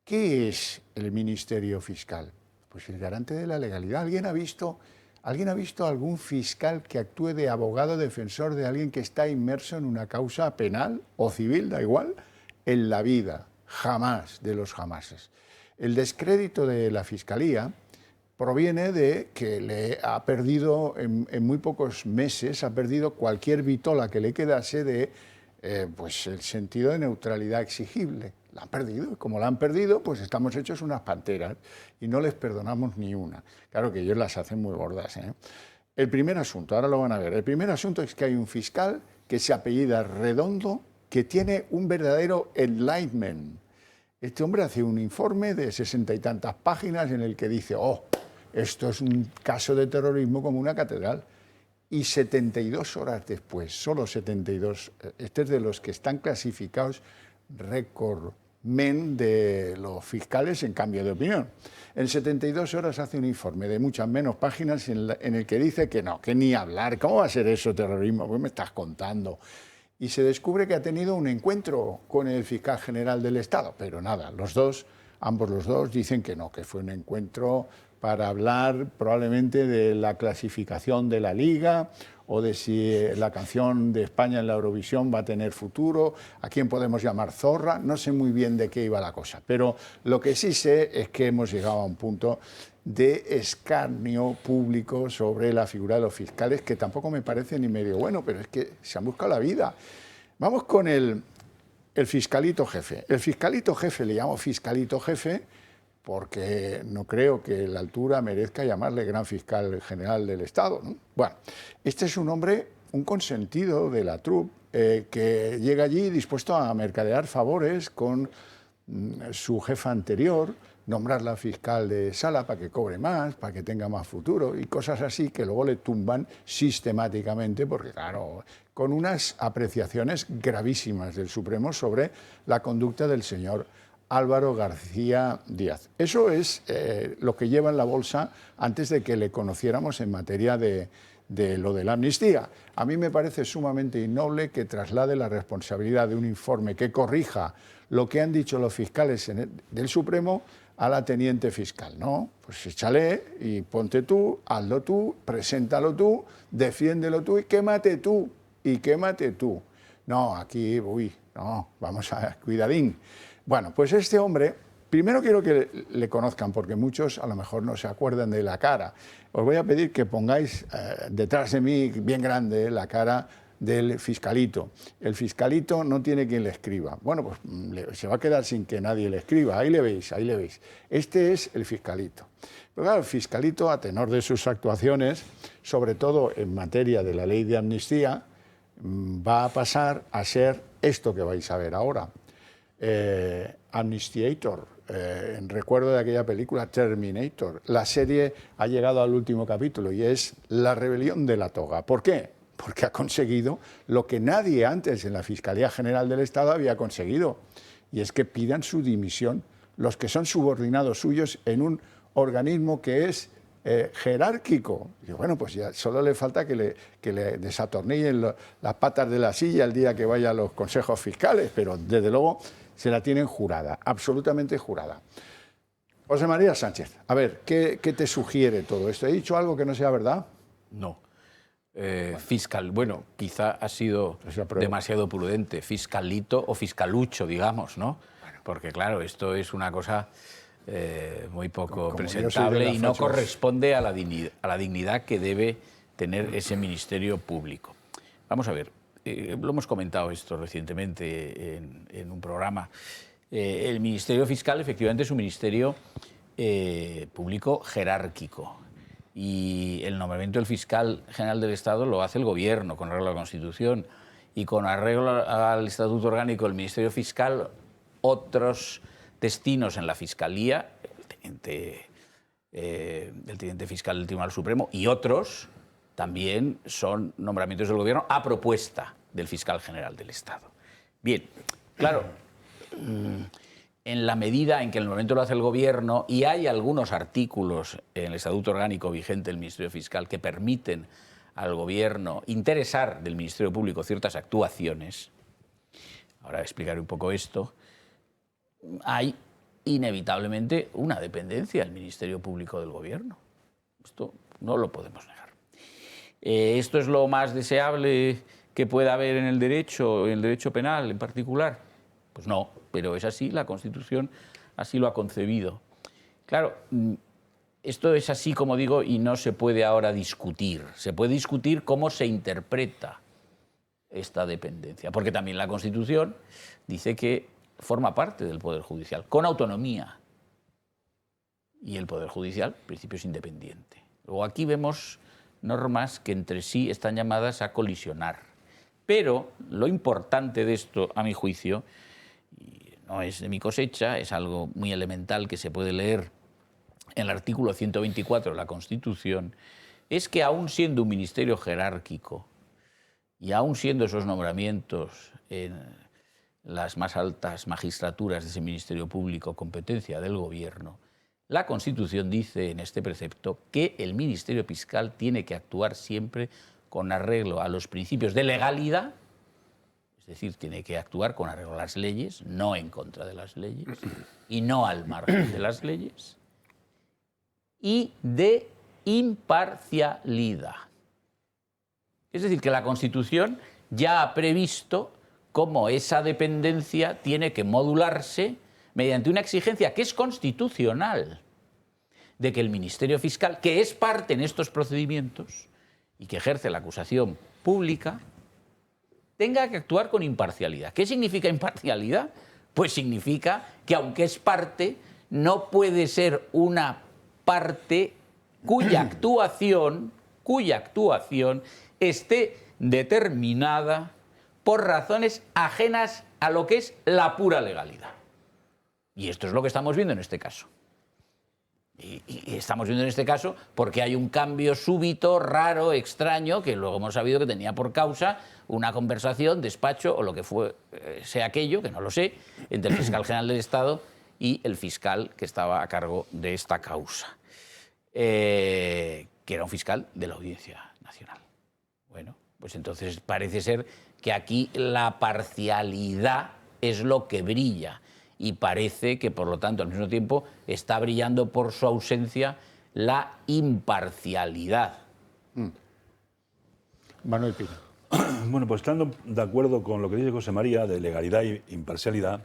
¿Qué es el Ministerio Fiscal? Pues el garante de la legalidad. ¿Alguien ha visto algún fiscal que actúe de abogado defensor de alguien que está inmerso en una causa penal o civil, da igual? En la vida, jamás de los jamases. El descrédito de la Fiscalía proviene de que le ha perdido, en muy pocos meses, ha perdido cualquier vitola que le quedase de pues el sentido de neutralidad exigible. La han perdido, y como la han perdido, pues estamos hechos unas panteras y no les perdonamos ni una. Claro que ellos las hacen muy gordas, ¿eh? El primer asunto, ahora lo van a ver, el primer asunto es que hay un fiscal que se apellida Redondo, que tiene un verdadero enlightenment. Este hombre hace un informe de 60 y tantas páginas en el que dice, oh, esto es un caso de terrorismo como una catedral. Y 72 horas después, solo 72, este es de los que están clasificados récord men de los fiscales en cambio de opinión. En 72 horas hace un informe de muchas menos páginas en el que dice que no, que ni hablar. ¿Cómo va a ser eso terrorismo? ¿Qué me estás contando? Y se descubre que ha tenido un encuentro con el fiscal general del Estado. Pero nada, ambos los dos dicen que no, que fue un encuentro para hablar probablemente de la clasificación de la Liga o de si la canción de España en la Eurovisión va a tener futuro, a quién podemos llamar zorra. No sé muy bien de qué iba la cosa, pero lo que sí sé es que hemos llegado a un punto de escarnio público sobre la figura de los fiscales, que tampoco me parece ni medio bueno, pero es que se han buscado la vida. Vamos con el fiscalito jefe. El fiscalito jefe, le llamo fiscalito jefe, porque no creo que la altura merezca llamarle gran fiscal general del Estado, ¿no? Bueno, este es un hombre, un consentido de la troupe, que llega allí dispuesto a mercadear favores con su jefa anterior, nombrarla fiscal de sala para que cobre más, para que tenga más futuro y cosas así que luego le tumban sistemáticamente porque, claro, con unas apreciaciones gravísimas del Supremo sobre la conducta del señor Álvaro García Díaz. Eso es lo que lleva en la bolsa antes de que le conociéramos en materia de lo de la amnistía. A mí me parece sumamente innoble que traslade la responsabilidad de un informe que corrija lo que han dicho los fiscales del Supremo a la teniente fiscal. No, pues échale y ponte tú, hazlo tú, preséntalo tú, defiéndelo tú y quémate tú, No, aquí, no, vamos a cuidadín. Bueno, pues este hombre, primero quiero que le conozcan, porque muchos a lo mejor no se acuerdan de la cara. Os voy a pedir que pongáis detrás de mí, bien grande, la cara del fiscalito. El fiscalito no tiene quien le escriba. Bueno, pues se va a quedar sin que nadie le escriba. Ahí le veis, ahí le veis. Este es el fiscalito. Pero claro, el fiscalito, a tenor de sus actuaciones, sobre todo en materia de la ley de amnistía, va a pasar a ser esto que vais a ver ahora. Amnistiator, en recuerdo de aquella película Terminator. La serie ha llegado al último capítulo y es la rebelión de la toga. ¿Por qué? Porque ha conseguido lo que nadie antes en la Fiscalía General del Estado había conseguido, y es que pidan su dimisión los que son subordinados suyos en un organismo que es jerárquico. Y bueno, pues ya solo le falta que le desatornillen las patas de la silla el día que vaya a los consejos fiscales, pero desde luego se la tienen jurada, absolutamente jurada. José María Sánchez, a ver, ¿qué te sugiere todo esto? ¿He dicho algo que no sea verdad? No. Fiscal, bueno, quizá ha sido demasiado prudente. Fiscalito o fiscalucho, digamos, ¿no? Porque claro, esto es una cosa muy poco presentable y no corresponde a la dignidad que debe tener ese ministerio público. Vamos a ver. Lo hemos comentado esto recientemente en un programa. El Ministerio Fiscal efectivamente es un ministerio público jerárquico y el nombramiento del fiscal general del Estado lo hace el Gobierno con arreglo a la Constitución y con arreglo al Estatuto Orgánico del Ministerio Fiscal. Otros destinos en la Fiscalía, el teniente fiscal del Tribunal Supremo y otros también son nombramientos del Gobierno a propuesta del fiscal general del Estado. Bien, claro, en la medida en que el nombramiento lo hace el Gobierno y hay algunos artículos en el Estatuto Orgánico vigente del Ministerio Fiscal que permiten al Gobierno interesar del Ministerio Público ciertas actuaciones, ahora explicaré un poco esto, hay inevitablemente una dependencia del Ministerio Público del Gobierno. Esto no lo podemos negar. ¿Esto es lo más deseable que pueda haber en el derecho penal en particular? Pues no, pero es así, la Constitución así lo ha concebido. Claro, esto es así, como digo, y no se puede ahora discutir. Se puede discutir cómo se interpreta esta dependencia, porque también la Constitución dice que forma parte del Poder Judicial, con autonomía. Y el Poder Judicial, en principio, es independiente. Luego aquí vemos normas que entre sí están llamadas a colisionar. Pero lo importante de esto, a mi juicio, y no es de mi cosecha, es algo muy elemental que se puede leer en el artículo 124 de la Constitución, es que aún siendo un ministerio jerárquico y aún siendo esos nombramientos las más altas magistraturas de ese Ministerio Público, competencia del Gobierno, la Constitución dice en este precepto que el Ministerio Fiscal tiene que actuar siempre con arreglo a los principios de legalidad, es decir, tiene que actuar con arreglo a las leyes, no en contra de las leyes y no al margen de las leyes, y de imparcialidad. Es decir, que la Constitución ya ha previsto cómo esa dependencia tiene que modularse mediante una exigencia que es constitucional de que el Ministerio Fiscal, que es parte en estos procedimientos y que ejerce la acusación pública, tenga que actuar con imparcialidad. ¿Qué significa imparcialidad? Pues significa que aunque es parte, no puede ser una parte cuya actuación esté determinada por razones ajenas a lo que es la pura legalidad. Y esto es lo que estamos viendo en este caso. Y estamos viendo en este caso porque hay un cambio súbito, raro, extraño, que luego hemos sabido que tenía por causa una conversación, despacho o lo que fue, sea aquello, que no lo sé, entre el fiscal general del Estado y el fiscal que estaba a cargo de esta causa, que era un fiscal de la Audiencia Nacional. Bueno, pues entonces parece ser que aquí la parcialidad es lo que brilla. Y parece que, por lo tanto, al mismo tiempo está brillando por su ausencia la imparcialidad. Manuel Pino. Bueno, pues estando de acuerdo con lo que dice José María de legalidad e imparcialidad,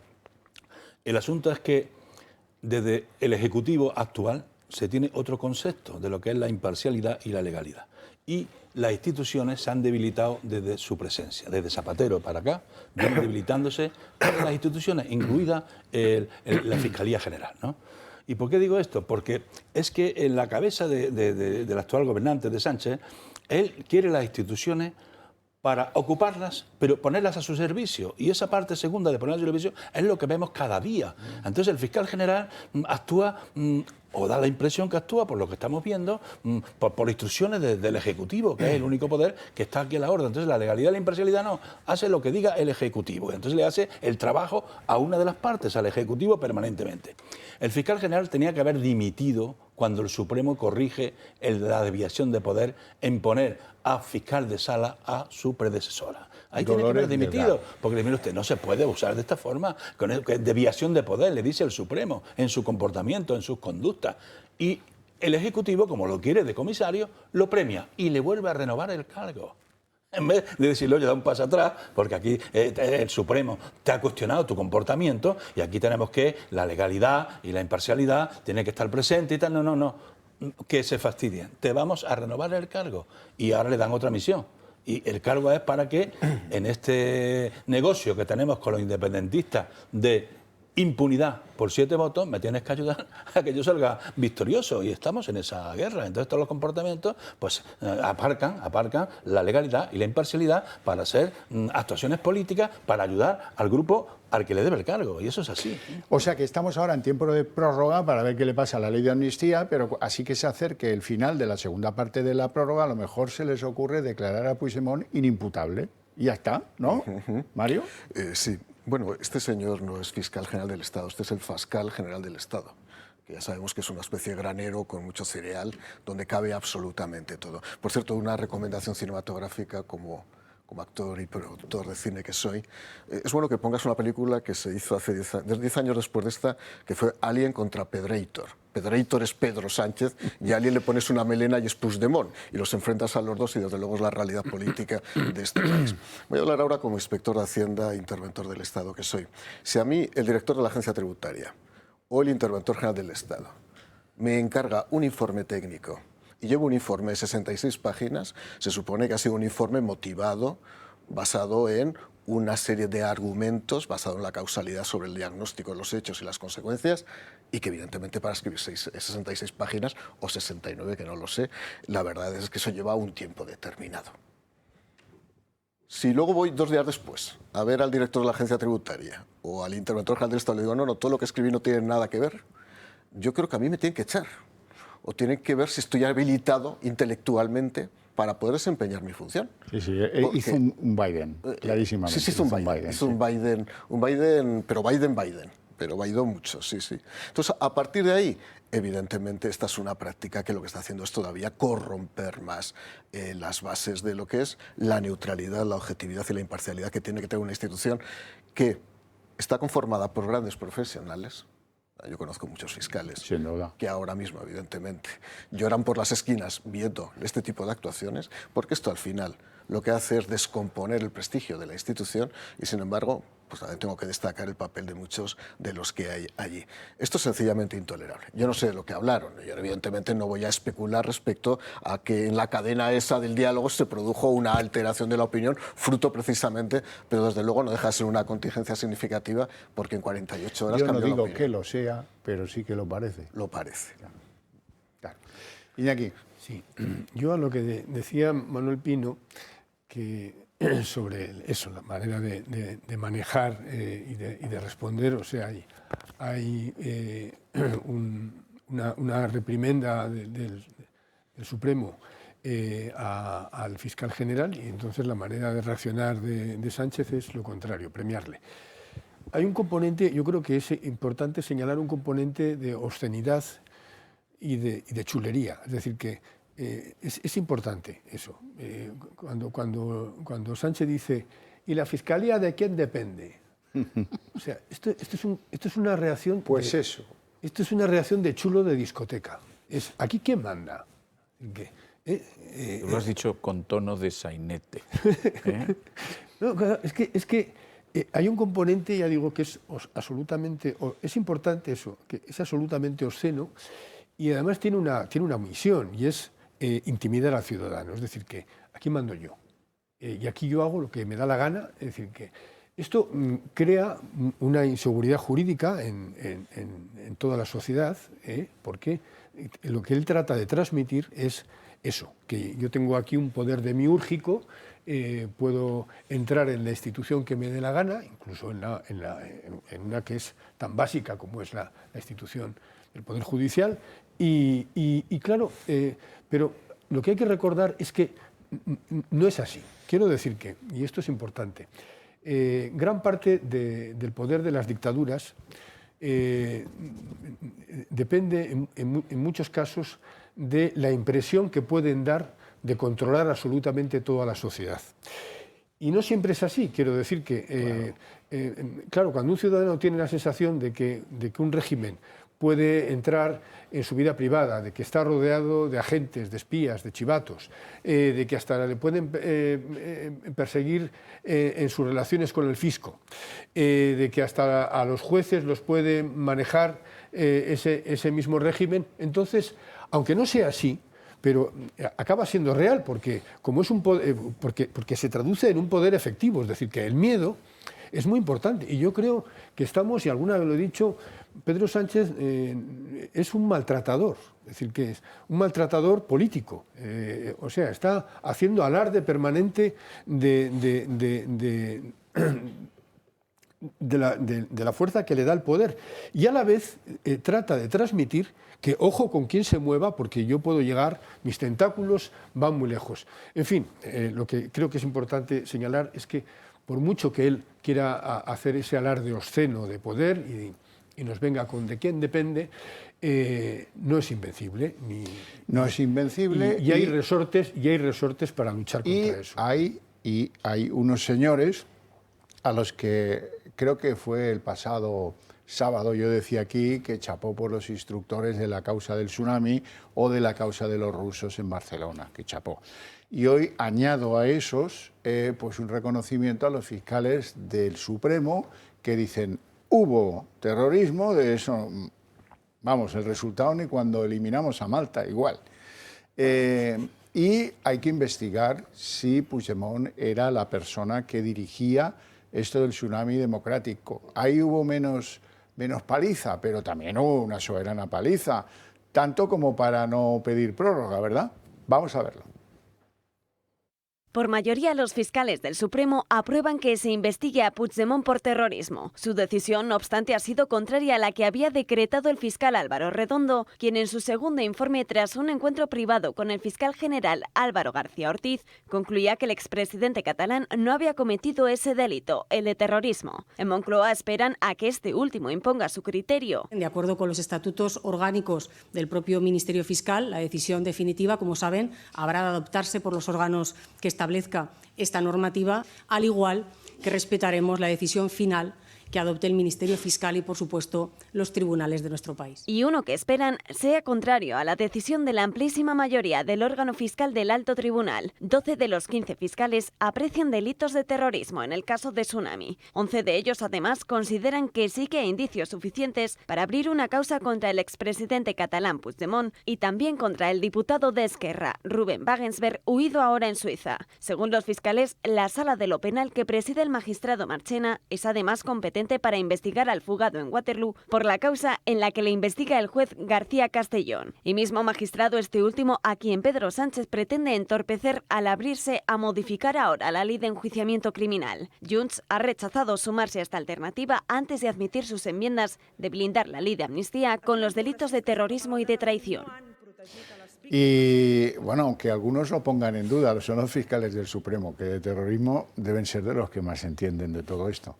el asunto es que desde el Ejecutivo actual se tiene otro concepto de lo que es la imparcialidad y la legalidad. Y las instituciones se han debilitado desde su presencia. Desde Zapatero para acá, vienen debilitándose todas las instituciones, incluida la Fiscalía General, ¿no? ¿Y por qué digo esto? Porque es que en la cabeza del actual gobernante de Sánchez, él quiere las instituciones para ocuparlas, pero ponerlas a su servicio. Y esa parte segunda de ponerlas a su servicio es lo que vemos cada día. Entonces el fiscal general actúa, o da la impresión que actúa, por lo que estamos viendo, por instrucciones del Ejecutivo, que es el único poder que está aquí a la orden. Entonces la legalidad y la imparcialidad no, hace lo que diga el Ejecutivo. Entonces le hace el trabajo a una de las partes, al Ejecutivo permanentemente. El fiscal general tenía que haber dimitido cuando el Supremo corrige la desviación de poder en poner a fiscal de sala a su predecesora. Ahí tiene que haber dimitido, porque mire usted, no se puede usar de esta forma, con desviación de poder, le dice el Supremo, en su comportamiento, en sus conductas. Y el Ejecutivo, como lo quiere de comisario, lo premia y le vuelve a renovar el cargo. En vez de decirle, oye, da un paso atrás, porque aquí el Supremo te ha cuestionado tu comportamiento y aquí tenemos que la legalidad y la imparcialidad tienen que estar presentes y tal. No, que se fastidien. Te vamos a renovar el cargo. Y ahora le dan otra misión. Y el cargo es para que en este negocio que tenemos con los independentistas de impunidad por 7 votos, me tienes que ayudar a que yo salga victorioso. Y estamos en esa guerra. Entonces todos los comportamientos pues aparcan la legalidad y la imparcialidad para hacer actuaciones políticas para ayudar al grupo al que le debe el cargo. Y eso es así. O sea que estamos ahora en tiempo de prórroga para ver qué le pasa a la ley de amnistía, pero así que se acerque el final de la segunda parte de la prórroga, a lo mejor se les ocurre declarar a Puigdemont inimputable. Y ya está, ¿no? ¿Mario? Sí. Bueno, este señor no es fiscal general del Estado, este es el fiscal general del Estado, que ya sabemos que es una especie de granero con mucho cereal, donde cabe absolutamente todo. Por cierto, una recomendación cinematográfica como actor y productor de cine que soy, es bueno que pongas una película que se hizo hace 10 años después de esta, que fue Alien contra Predator. Predator es Pedro Sánchez y a Alien le pones una melena y es Puigdemont, y los enfrentas a los dos y desde luego es la realidad política de este país. Voy a hablar ahora como inspector de Hacienda, interventor del Estado que soy. Si a mí el director de la agencia tributaria o el interventor general del Estado me encarga un informe técnico y llevo un informe de 66 páginas, se supone que ha sido un informe motivado, basado en una serie de argumentos, basado en la causalidad sobre el diagnóstico de los hechos y las consecuencias, y que evidentemente para escribir 66 páginas, o 69, que no lo sé, la verdad es que eso lleva un tiempo determinado. Si luego voy 2 días después a ver al director de la agencia tributaria o al interventor general del Estado, le digo, no, todo lo que escribí no tiene nada que ver, yo creo que a mí me tienen que echar. o tienen que ver si estoy habilitado intelectualmente para poder desempeñar mi función. Sí, sí, hizo un Biden, clarísimamente. Sí, hizo un Biden. Hizo un Biden, pero Biden. Pero bailó mucho, sí, sí. Entonces, a partir de ahí, evidentemente, esta es una práctica que lo que está haciendo es todavía corromper más las bases de lo que es la neutralidad, la objetividad y la imparcialidad que tiene que tener una institución que está conformada por grandes profesionales. Yo conozco muchos fiscales que ahora mismo, evidentemente, lloran por las esquinas viendo este tipo de actuaciones, porque esto al final lo que hace es descomponer el prestigio de la institución y, sin embargo, pues también tengo que destacar el papel de muchos de los que hay allí. Esto es sencillamente intolerable. Yo no sé de lo que hablaron. Yo evidentemente no voy a especular respecto a que en la cadena esa del diálogo se produjo una alteración de la opinión, fruto precisamente, pero desde luego no deja de ser una contingencia significativa porque en 48 horas cambió la opinión. Yo no digo que lo sea, pero sí que lo parece. Lo parece. Claro. Iñaki. Sí, yo a lo que decía Manuel Pino, que sobre eso, la manera de manejar y de responder, o sea, hay una reprimenda del Supremo al fiscal general y entonces la manera de reaccionar de Sánchez es lo contrario, premiarle. Hay un componente, yo creo que es importante señalar un componente de obscenidad y de chulería, es decir, que es importante eso. Cuando Sánchez dice, ¿y la Fiscalía de quién depende? O sea, esto es una reacción... Pues eso. Esto es una reacción de chulo de discoteca. Es, ¿aquí quién manda? Lo has dicho con tono de sainete. No, es que hay un componente, ya digo, que es absolutamente... Es importante eso, que es absolutamente obsceno y además tiene una misión y es intimidar al ciudadano. Es decir, que aquí mando yo y aquí yo hago lo que me da la gana. Es decir, que esto crea una inseguridad jurídica en toda la sociedad, porque lo que él trata de transmitir es eso, que yo tengo aquí un poder demiúrgico, puedo entrar en la institución que me dé la gana, incluso en una que es tan básica como es la institución del Poder Judicial, y claro, pero lo que hay que recordar es que no es así. Quiero decir que, y esto es importante, gran parte del poder de las dictaduras depende en muchos casos de la impresión que pueden dar de controlar absolutamente toda la sociedad. Y no siempre es así. Quiero decir que, claro, cuando un ciudadano tiene la sensación de que un régimen puede entrar en su vida privada, de que está rodeado de agentes, de espías, de chivatos, de que hasta le pueden perseguir en sus relaciones con el fisco, de que hasta a los jueces los puede manejar ese mismo régimen. Entonces, aunque no sea así, pero acaba siendo real porque, como es un poder, porque se traduce en un poder efectivo, es decir, que el miedo es muy importante. Y yo creo que estamos, y alguna vez lo he dicho, Pedro Sánchez es un maltratador, es decir, que es un maltratador político. O sea, está haciendo alarde permanente de la fuerza que le da el poder. Y a la vez trata de transmitir que ojo con quién se mueva, porque yo puedo llegar, mis tentáculos van muy lejos. En fin, lo que creo que es importante señalar es que por mucho que él quiera hacer ese alarde obsceno de poder y nos venga con de quién depende, no es invencible. No es invencible. Y hay resortes para luchar contra eso. Hay unos señores a los que creo que fue el pasado sábado, yo decía aquí que chapó por los instructores de la causa del tsunami o de la causa de los rusos en Barcelona, que chapó. Y hoy añado a esos pues un reconocimiento a los fiscales del Supremo que dicen, hubo terrorismo, de eso, vamos, el resultado ni cuando eliminamos a Malta, igual. Y hay que investigar si Puigdemont era la persona que dirigía esto del tsunami democrático. Ahí hubo menos paliza, pero también hubo una soberana paliza, tanto como para no pedir prórroga, ¿verdad? Vamos a verlo. Por mayoría, los fiscales del Supremo aprueban que se investigue a Puigdemont por terrorismo. Su decisión, no obstante, ha sido contraria a la que había decretado el fiscal Álvaro Redondo, quien en su segundo informe, tras un encuentro privado con el fiscal general Álvaro García Ortiz, concluía que el expresidente catalán no había cometido ese delito, el de terrorismo. En Moncloa esperan a que este último imponga su criterio. De acuerdo con los estatutos orgánicos del propio Ministerio Fiscal, la decisión definitiva, como saben, habrá de adoptarse por los órganos que establezca esta normativa, al igual que respetaremos la decisión final que adopte el Ministerio Fiscal y, por supuesto, los tribunales de nuestro país. Y uno que esperan sea contrario a la decisión de la amplísima mayoría del órgano fiscal del Alto Tribunal. 12 de los 15 fiscales aprecian delitos de terrorismo en el caso de Tsunami. 11 de ellos, además, consideran que sí que hay indicios suficientes para abrir una causa contra el expresidente catalán Puigdemont y también contra el diputado de Esquerra, Ruben Wagensberg, huido ahora en Suiza. Según los fiscales, la sala de lo penal que preside el magistrado Marchena es además competente para investigar al fugado en Waterloo por la causa en la que le investiga el juez García Castellón. Y mismo magistrado este último a quien Pedro Sánchez pretende entorpecer al abrirse a modificar ahora la ley de enjuiciamiento criminal. Junts ha rechazado sumarse a esta alternativa antes de admitir sus enmiendas de blindar la ley de amnistía con los delitos de terrorismo y de traición. Y bueno, aunque algunos lo pongan en duda, son los fiscales del Supremo, que de terrorismo deben ser de los que más entienden de todo esto.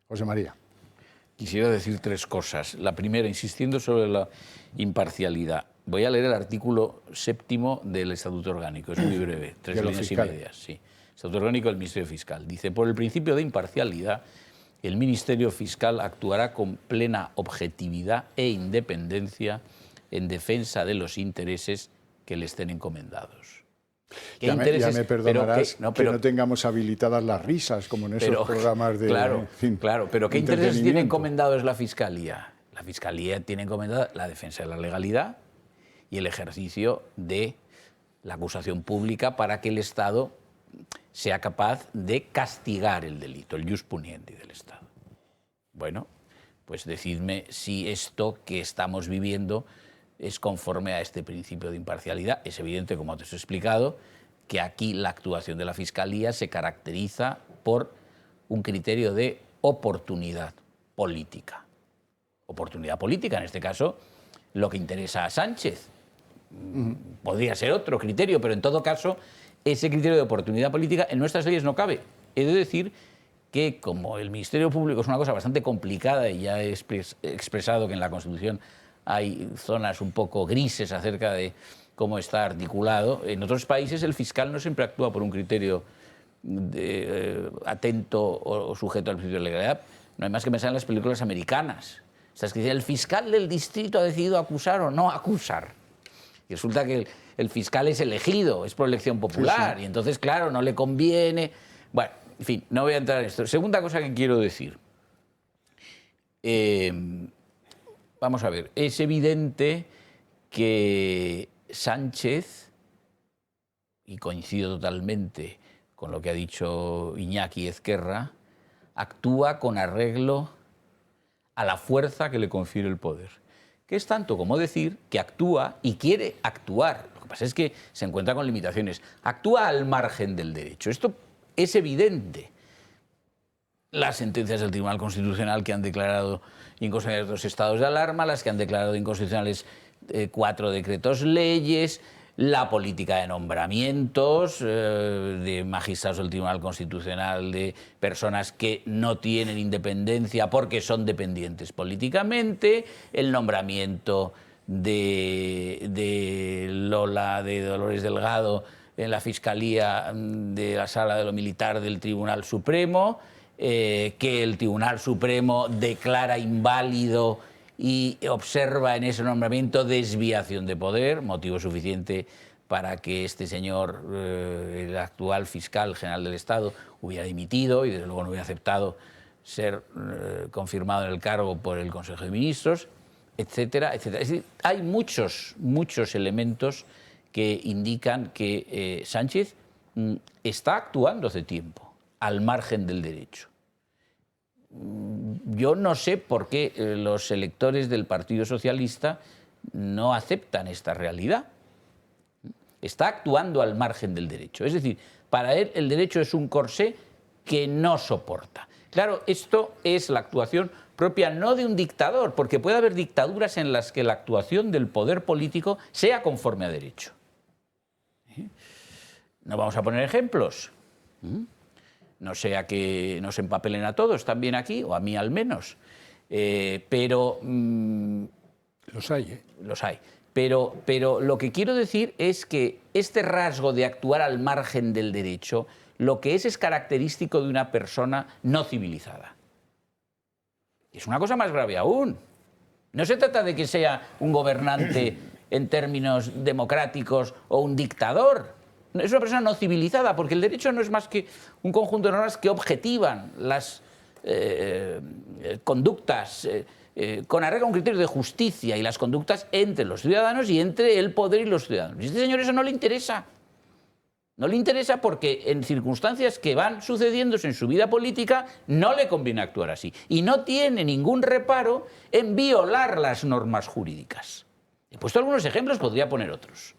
José María. Quisiera decir tres cosas. La primera, insistiendo sobre la imparcialidad. Voy a leer el artículo 7º del Estatuto Orgánico, es muy breve, 3 líneas y medias. Sí. Estatuto Orgánico del Ministerio Fiscal. Dice, por el principio de imparcialidad, el Ministerio Fiscal actuará con plena objetividad e independencia en defensa de los intereses que le estén encomendados. Ya me perdonarás que no tengamos habilitadas las risas, como en esos programas de... Claro, pero ¿qué intereses tiene encomendados la Fiscalía? La Fiscalía tiene encomendada la defensa de la legalidad y el ejercicio de la acusación pública para que el Estado sea capaz de castigar el delito, el jus puniendi del Estado. Bueno, pues decidme si esto que estamos viviendo es conforme a este principio de imparcialidad. Es evidente, como te he explicado, que aquí la actuación de la Fiscalía se caracteriza por un criterio de oportunidad política. Oportunidad política, en este caso, lo que interesa a Sánchez. Podría ser otro criterio, pero en todo caso, ese criterio de oportunidad política en nuestras leyes no cabe. He de decir que, como el Ministerio Público es una cosa bastante complicada y ya he expresado que en la Constitución hay zonas un poco grises acerca de cómo está articulado. En otros países el fiscal no siempre actúa por un criterio atento o sujeto al principio de legalidad. No hay más que pensar en las películas americanas. Estas que dicen, el fiscal del distrito ha decidido acusar o no acusar. Y resulta que el fiscal es elegido, es por elección popular, y entonces, claro, no le conviene. Bueno, en fin, no voy a entrar en esto. Segunda cosa que quiero decir. Vamos a ver, es evidente que Sánchez, y coincido totalmente con lo que ha dicho Iñaki Ezquerra, actúa con arreglo a la fuerza que le confiere el poder. Que es tanto como decir que actúa y quiere actuar. Lo que pasa es que se encuentra con limitaciones. Actúa al margen del derecho. Esto es evidente. Las sentencias del Tribunal Constitucional que han declarado inconstitucionales 2 estados de alarma, las que han declarado inconstitucionales 4 decretos leyes, la política de nombramientos de magistrados del Tribunal Constitucional, de personas que no tienen independencia porque son dependientes políticamente, el nombramiento de Lola, de Dolores Delgado, en la Fiscalía de la Sala de lo Militar del Tribunal Supremo, que el Tribunal Supremo declara inválido y observa en ese nombramiento desviación de poder, motivo suficiente para que este señor, el actual fiscal general del Estado, hubiera dimitido y desde luego no hubiera aceptado ser confirmado en el cargo por el Consejo de Ministros, etcétera, etcétera. Es decir, hay muchos elementos que indican que Sánchez está actuando hace tiempo al margen del derecho. Yo no sé por qué los electores del Partido Socialista no aceptan esta realidad. Está actuando al margen del derecho. Es decir, Para él el derecho es un corsé que no soporta. Claro, esto es la actuación propia no de un dictador, porque puede haber dictaduras en las que la actuación del poder político sea conforme a derecho. No vamos a poner ejemplos. No sea que nos empapelen a todos también aquí, o a mí al menos. Pero... los hay, ¿eh? Los hay. Pero lo que quiero decir es que este rasgo de actuar al margen del derecho, lo que es característico de una persona no civilizada. Es una cosa más grave aún. No se trata de que sea un gobernante en términos democráticos o un dictador. Es una persona no civilizada, porque el derecho no es más que un conjunto de normas que objetivan las conductas con arreglo a un criterio de justicia y las conductas entre los ciudadanos y entre el poder y los ciudadanos. Y a este señor eso no le interesa. No le interesa porque en circunstancias que van sucediéndose en su vida política no le conviene actuar así. Y no tiene ningún reparo en violar las normas jurídicas. He puesto algunos ejemplos, podría poner otros.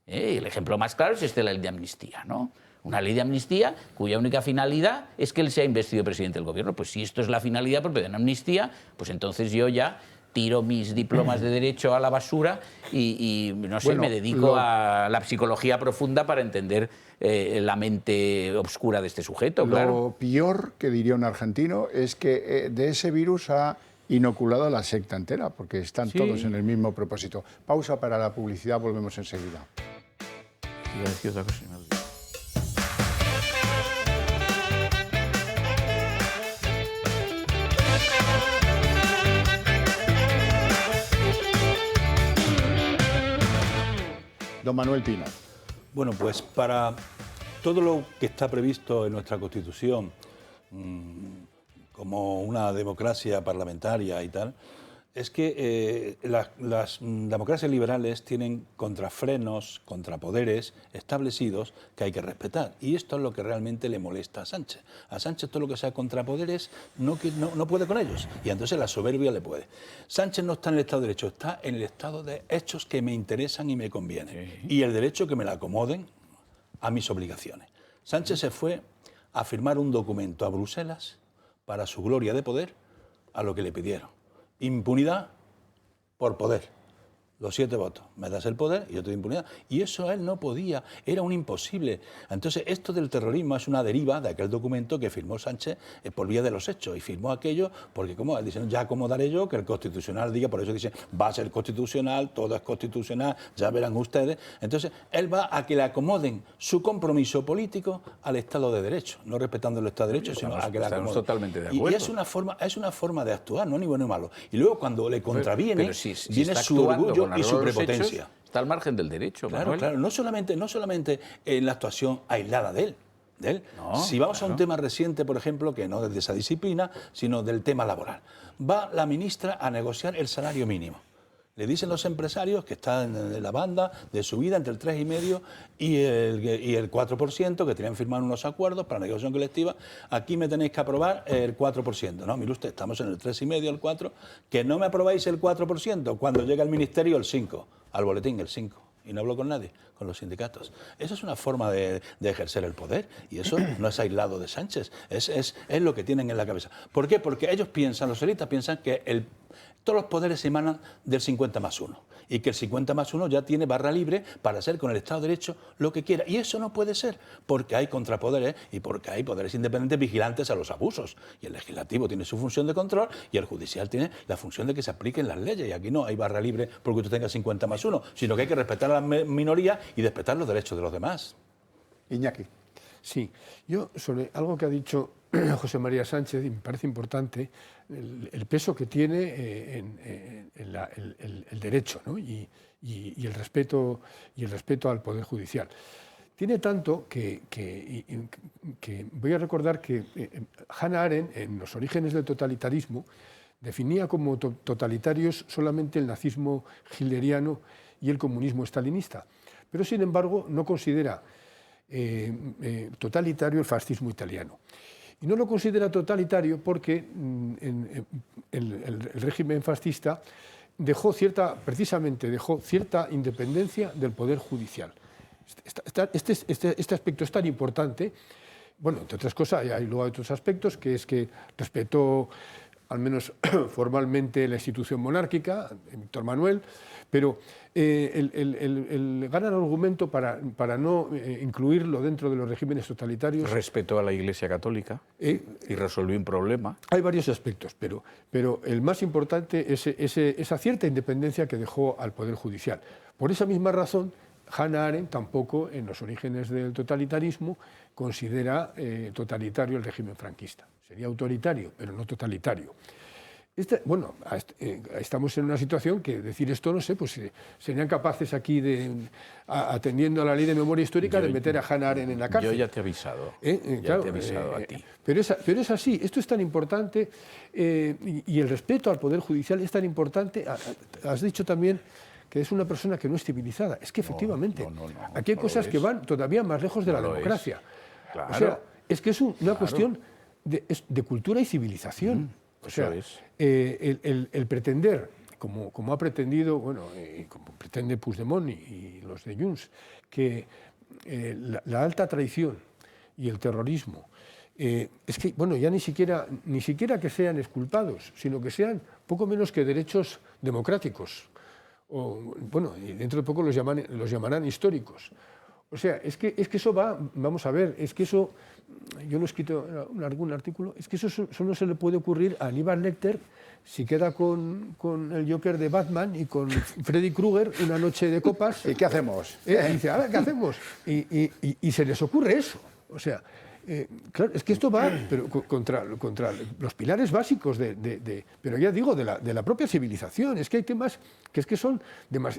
El ejemplo más claro es la ley de amnistía, ¿no? Una ley de amnistía cuya única finalidad es que él sea investido presidente del gobierno. Pues si esto es la finalidad propia de una amnistía, pues entonces yo ya tiro mis diplomas de derecho a la basura y no sé, me dedico a la psicología profunda para entender la mente oscura de este sujeto, claro. Lo peor que diría un argentino es que de ese virus ha inoculado a la secta entera, porque están todos en el mismo propósito. Pausa para la publicidad, volvemos enseguida. Iba a decir otra cosa. Don Manuel Pino. Bueno, pues para todo lo que está previsto en nuestra Constitución como una democracia parlamentaria y tal, es que las democracias liberales tienen contrafrenos, contrapoderes establecidos que hay que respetar. Y esto es lo que realmente le molesta a Sánchez. A Sánchez todo lo que sea contrapoderes no puede con ellos. Y entonces la soberbia le puede. Sánchez no está en el Estado de Derecho, está en el Estado de hechos que me interesan y me convienen. Sí. Y el derecho que me la acomoden a mis obligaciones. Sánchez se fue a firmar un documento a Bruselas para su gloria de poder a lo que le pidieron. Impunidad por poder. Los 7 votos. Me das el poder y yo te doy impunidad. Y eso él no podía, era un imposible. Entonces, esto del terrorismo es una deriva de aquel documento que firmó Sánchez por vía de los hechos. Y firmó aquello porque, como él dice, ya acomodaré yo que el Constitucional diga, por eso dice, va a ser constitucional, todo es constitucional, ya verán ustedes. Entonces, él va a que le acomoden su compromiso político al Estado de Derecho, no respetando el Estado de Derecho, sino a que le acomoden. Totalmente de acuerdo. Y es una forma de actuar, no ni bueno ni malo. Y luego, cuando le contraviene, viene su orgullo y su prepotencia. Está al margen del derecho. Claro, Manuel. claro. No solamente en la actuación aislada de él. No, si vamos a un tema reciente, por ejemplo, que no es de esa disciplina, sino del tema laboral. Va la ministra a negociar el salario mínimo. Le dicen los empresarios que están en la banda de subida entre el 3,5% y el 4%, que tenían firmado unos acuerdos para negociación colectiva. Aquí me tenéis que aprobar el 4%. No, mire usted, estamos en el 3,5%, el 4%. Que no me aprobáis el 4%, cuando llega al ministerio el 5%, al boletín el 5%. Y no hablo con nadie, con los sindicatos. Eso es una forma de ejercer el poder y eso no es aislado de Sánchez, es lo que tienen en la cabeza. ¿Por qué? Porque ellos piensan, los elitas piensan que todos los poderes emanan del 50+1 y que el 50+1 ya tiene barra libre para hacer con el Estado de Derecho lo que quiera. Y eso no puede ser, porque hay contrapoderes y porque hay poderes independientes vigilantes a los abusos. Y el legislativo tiene su función de control y el judicial tiene la función de que se apliquen las leyes. Y aquí no hay barra libre porque usted tenga 50+1, sino que hay que respetar a las minorías y respetar los derechos de los demás. Iñaki. Sí, yo sobre algo que ha dicho José María Sánchez, y me parece importante, el peso que tiene el derecho, ¿no? y el respeto al Poder Judicial. Tiene tanto que voy a recordar que Hannah Arendt, en Los orígenes del totalitarismo, definía como totalitarios solamente el nazismo hitleriano y el comunismo stalinista, pero sin embargo no considera totalitario el fascismo italiano. Y no lo considera totalitario porque el régimen fascista dejó cierta independencia del Poder Judicial. Este aspecto es tan importante. Bueno, entre otras cosas, hay luego otros aspectos, que es que respetó, al menos formalmente, la institución monárquica, Víctor Manuel, pero el gran argumento para no incluirlo dentro de los regímenes totalitarios... Respetó a la Iglesia Católica y resolvió un problema. Hay varios aspectos, pero el más importante es esa cierta independencia que dejó al Poder Judicial. Por esa misma razón, Hannah Arendt tampoco, en los orígenes del totalitarismo, considera totalitario el régimen franquista. Sería autoritario, pero no totalitario. Estamos en una situación que decir esto, no sé, pues serían capaces aquí, atendiendo a la ley de memoria histórica, de meter a Hannah Arendt en la cárcel. Yo ya te he avisado. Claro, te he avisado a ti. Pero es así, esto es tan importante y el respeto al Poder Judicial es tan importante. Has dicho también que es una persona que no es civilizada. Es que efectivamente, aquí hay cosas que van todavía más lejos de la democracia. Claro. O sea, es que es una cuestión de cultura y civilización. O sea, el pretender, como ha pretendido, como pretende Puigdemont y los de Junts, que la alta traición y el terrorismo, es que, ya ni siquiera que sean exculpados, sino que sean poco menos que derechos democráticos. Y dentro de poco los llamarán históricos. O sea, es que eso vamos a ver, es que eso, yo lo he escrito en algún artículo, es que eso solo se le puede ocurrir a Aníbal Lecter si queda con el Joker de Batman y con Freddy Krueger una noche de copas. ¿Y qué hacemos? Y dice, a ver, ¿qué hacemos? Y se les ocurre eso. O sea, claro, es que esto va pero contra los pilares básicos pero ya digo, de la propia civilización. Es que hay temas que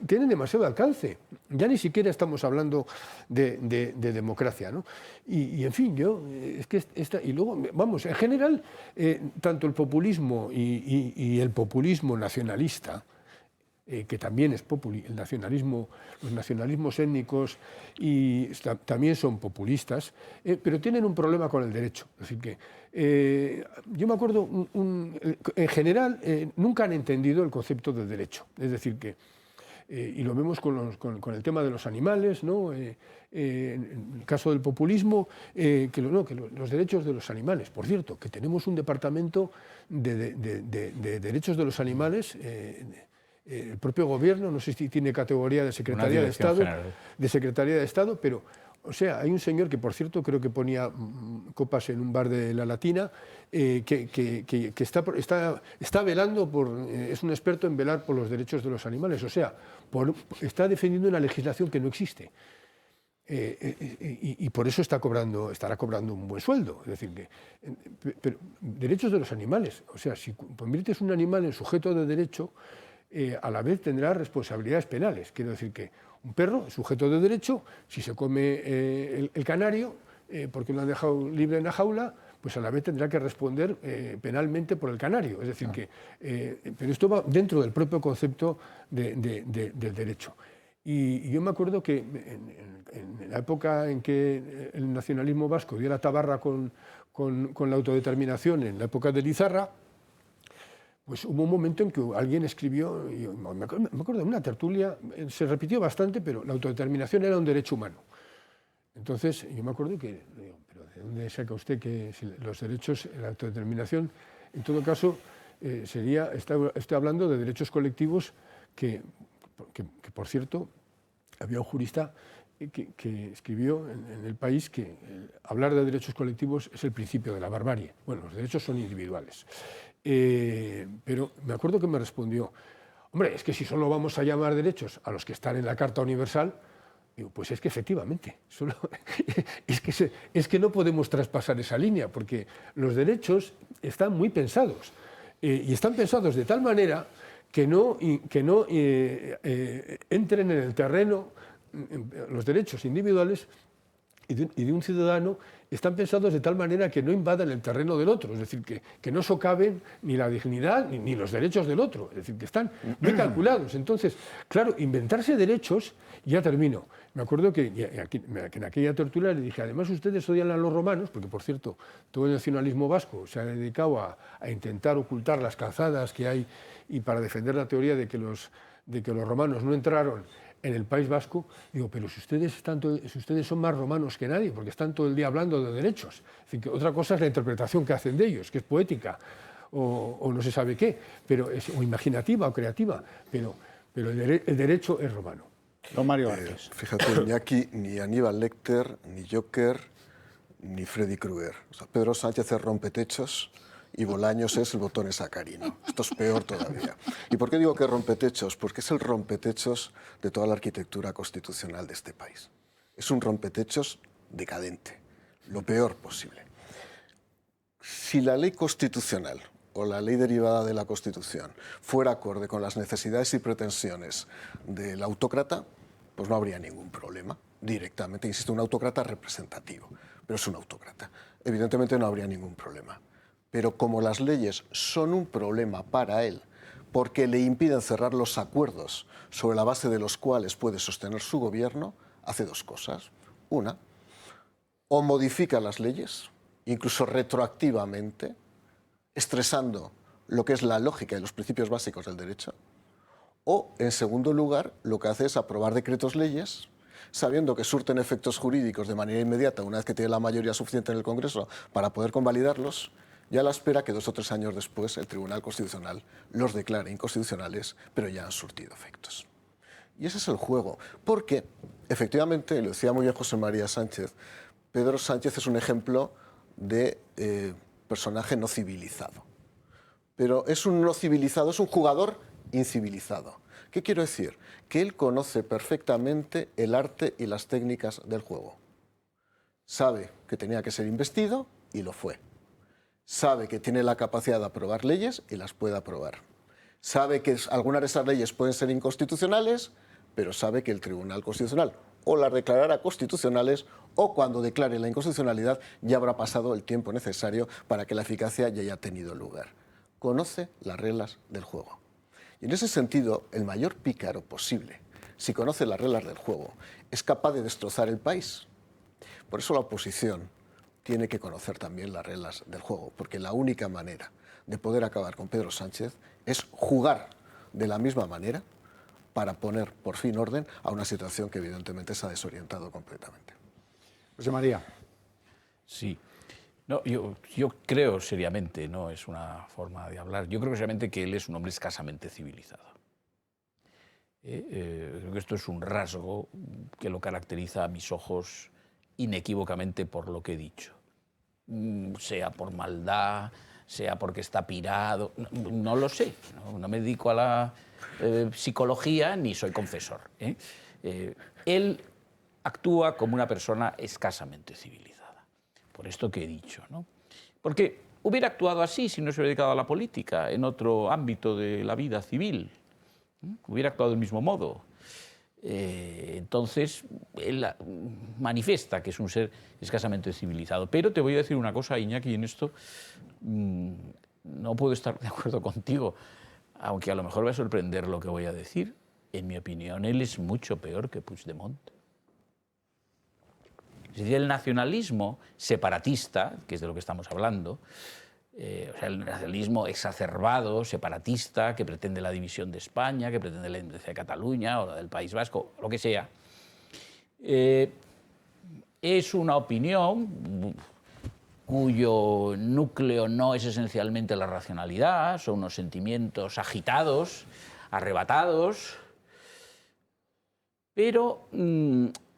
tienen demasiado alcance. Ya ni siquiera estamos hablando de democracia, ¿no? Y en fin, y luego, vamos, en general, tanto el populismo y el populismo nacionalista, que también es los nacionalismos étnicos también son populistas, pero tienen un problema con el derecho. Es decir, que yo me acuerdo, en general, nunca han entendido el concepto de derecho. Es decir, que, y lo vemos con el tema de los animales, ¿no? En el caso del populismo, que los derechos de los animales. Por cierto, que tenemos un departamento de derechos de los animales. El propio gobierno, no sé si tiene categoría de Secretaría de Estado, pero, o sea, hay un señor que, por cierto, creo que ponía copas en un bar de La Latina, que está velando es un experto en velar por los derechos de los animales, o sea, está defendiendo una legislación que no existe. Y por eso estará cobrando un buen sueldo. Es decir, pero derechos de los animales, o sea, si conviertes un animal en sujeto de derecho, a la vez tendrá responsabilidades penales. Quiero decir que un perro es sujeto de derecho, si se come el canario, porque lo han dejado libre en la jaula, pues a la vez tendrá que responder penalmente por el canario. Es decir, pero esto va dentro del propio concepto del derecho. Y yo me acuerdo que en la época en que el nacionalismo vasco dio la tabarra con la autodeterminación, en la época de Lizarra, pues hubo un momento en que alguien escribió, me acuerdo de una tertulia, se repitió bastante, pero la autodeterminación era un derecho humano. Entonces, yo me acuerdo que, pero ¿de dónde saca usted que los derechos, la autodeterminación, en todo caso, estoy hablando de derechos colectivos que, por cierto, había un jurista que escribió en El País que hablar de derechos colectivos es el principio de la barbarie. Bueno, los derechos son individuales. Pero me acuerdo que me respondió, hombre, es que si solo vamos a llamar derechos a los que están en la Carta Universal, digo, pues es que efectivamente, es que no podemos traspasar esa línea, porque los derechos están muy pensados, y están pensados de tal manera que no entren en el terreno, los derechos individuales y de un ciudadano están pensados de tal manera que no invadan el terreno del otro, es decir, que no socaven ni la dignidad ni los derechos del otro, es decir, que están muy calculados. Entonces, claro, inventarse derechos, ya termino. Me acuerdo que en aquella tertulia le dije, además ustedes odian a los romanos, porque por cierto, todo el nacionalismo vasco se ha dedicado a intentar ocultar las calzadas que hay y para defender la teoría de que los romanos no entraron en el País Vasco, digo, pero si ustedes son más romanos que nadie, porque están todo el día hablando de derechos. Es decir, que otra cosa es la interpretación que hacen de ellos, que es poética, o no se sabe qué, o imaginativa o creativa, pero el derecho es romano. Don Mario Vázquez. Fíjate, ni aquí ni Aníbal Lecter, ni Joker, ni Freddy Krueger. O sea, Pedro Sánchez es rompetechos y Bolaños es el botón sacarino. Esto es peor todavía. ¿Y por qué digo que es rompetechos? Porque es el rompetechos de toda la arquitectura constitucional de este país. Es un rompetechos decadente, lo peor posible. Si la ley constitucional o la ley derivada de la Constitución fuera acorde con las necesidades y pretensiones del autócrata, pues no habría ningún problema directamente. Insisto, un autócrata representativo, pero es un autócrata. Evidentemente no habría ningún problema. Pero como las leyes son un problema para él, porque le impiden cerrar los acuerdos sobre la base de los cuales puede sostener su gobierno, hace dos cosas. Una, o modifica las leyes, incluso retroactivamente, estresando lo que es la lógica y los principios básicos del derecho, o, en segundo lugar, lo que hace es aprobar decretos leyes, sabiendo que surten efectos jurídicos de manera inmediata una vez que tiene la mayoría suficiente en el Congreso para poder convalidarlos, y a la espera que 2 o 3 años después el Tribunal Constitucional los declare inconstitucionales, pero ya han surtido efectos. Y ese es el juego, porque, efectivamente, lo decía muy bien José María Sánchez, Pedro Sánchez es un ejemplo de personaje no civilizado. Pero es un no civilizado, es un jugador incivilizado. ¿Qué quiero decir? Que él conoce perfectamente el arte y las técnicas del juego. Sabe que tenía que ser investido y lo fue. Sabe que tiene la capacidad de aprobar leyes y las puede aprobar. Sabe que algunas de esas leyes pueden ser inconstitucionales, pero sabe que el Tribunal Constitucional o las declarará constitucionales o cuando declare la inconstitucionalidad ya habrá pasado el tiempo necesario para que la eficacia ya haya tenido lugar. Conoce las reglas del juego. Y en ese sentido, el mayor pícaro posible, si conoce las reglas del juego, es capaz de destrozar el país. Por eso la oposición tiene que conocer también las reglas del juego, porque la única manera de poder acabar con Pedro Sánchez es jugar de la misma manera para poner por fin orden a una situación que evidentemente se ha desorientado completamente. José María. Sí. No, yo creo seriamente, no es una forma de hablar, yo creo seriamente que él es un hombre escasamente civilizado. Creo que esto es un rasgo que lo caracteriza a mis ojos inequívocamente por lo que he dicho. Sea por maldad, sea porque está pirado, no lo sé, no me dedico a la psicología ni soy confesor. Él actúa como una persona escasamente civilizada, por esto que he dicho, ¿no? Porque hubiera actuado así si no se hubiera dedicado a la política, en otro ámbito de la vida civil, hubiera actuado del mismo modo. Entonces, él manifiesta que es un ser escasamente civilizado. Pero te voy a decir una cosa, Iñaki, y en esto no puedo estar de acuerdo contigo, aunque a lo mejor va a sorprender lo que voy a decir. En mi opinión, él es mucho peor que Puigdemont. Es decir, el nacionalismo separatista, que es de lo que estamos hablando, o sea, el nacionalismo exacerbado, separatista, que pretende la división de España, que pretende la independencia de Cataluña o la del País Vasco, lo que sea, es una opinión cuyo núcleo no es esencialmente la racionalidad, son unos sentimientos agitados, arrebatados, pero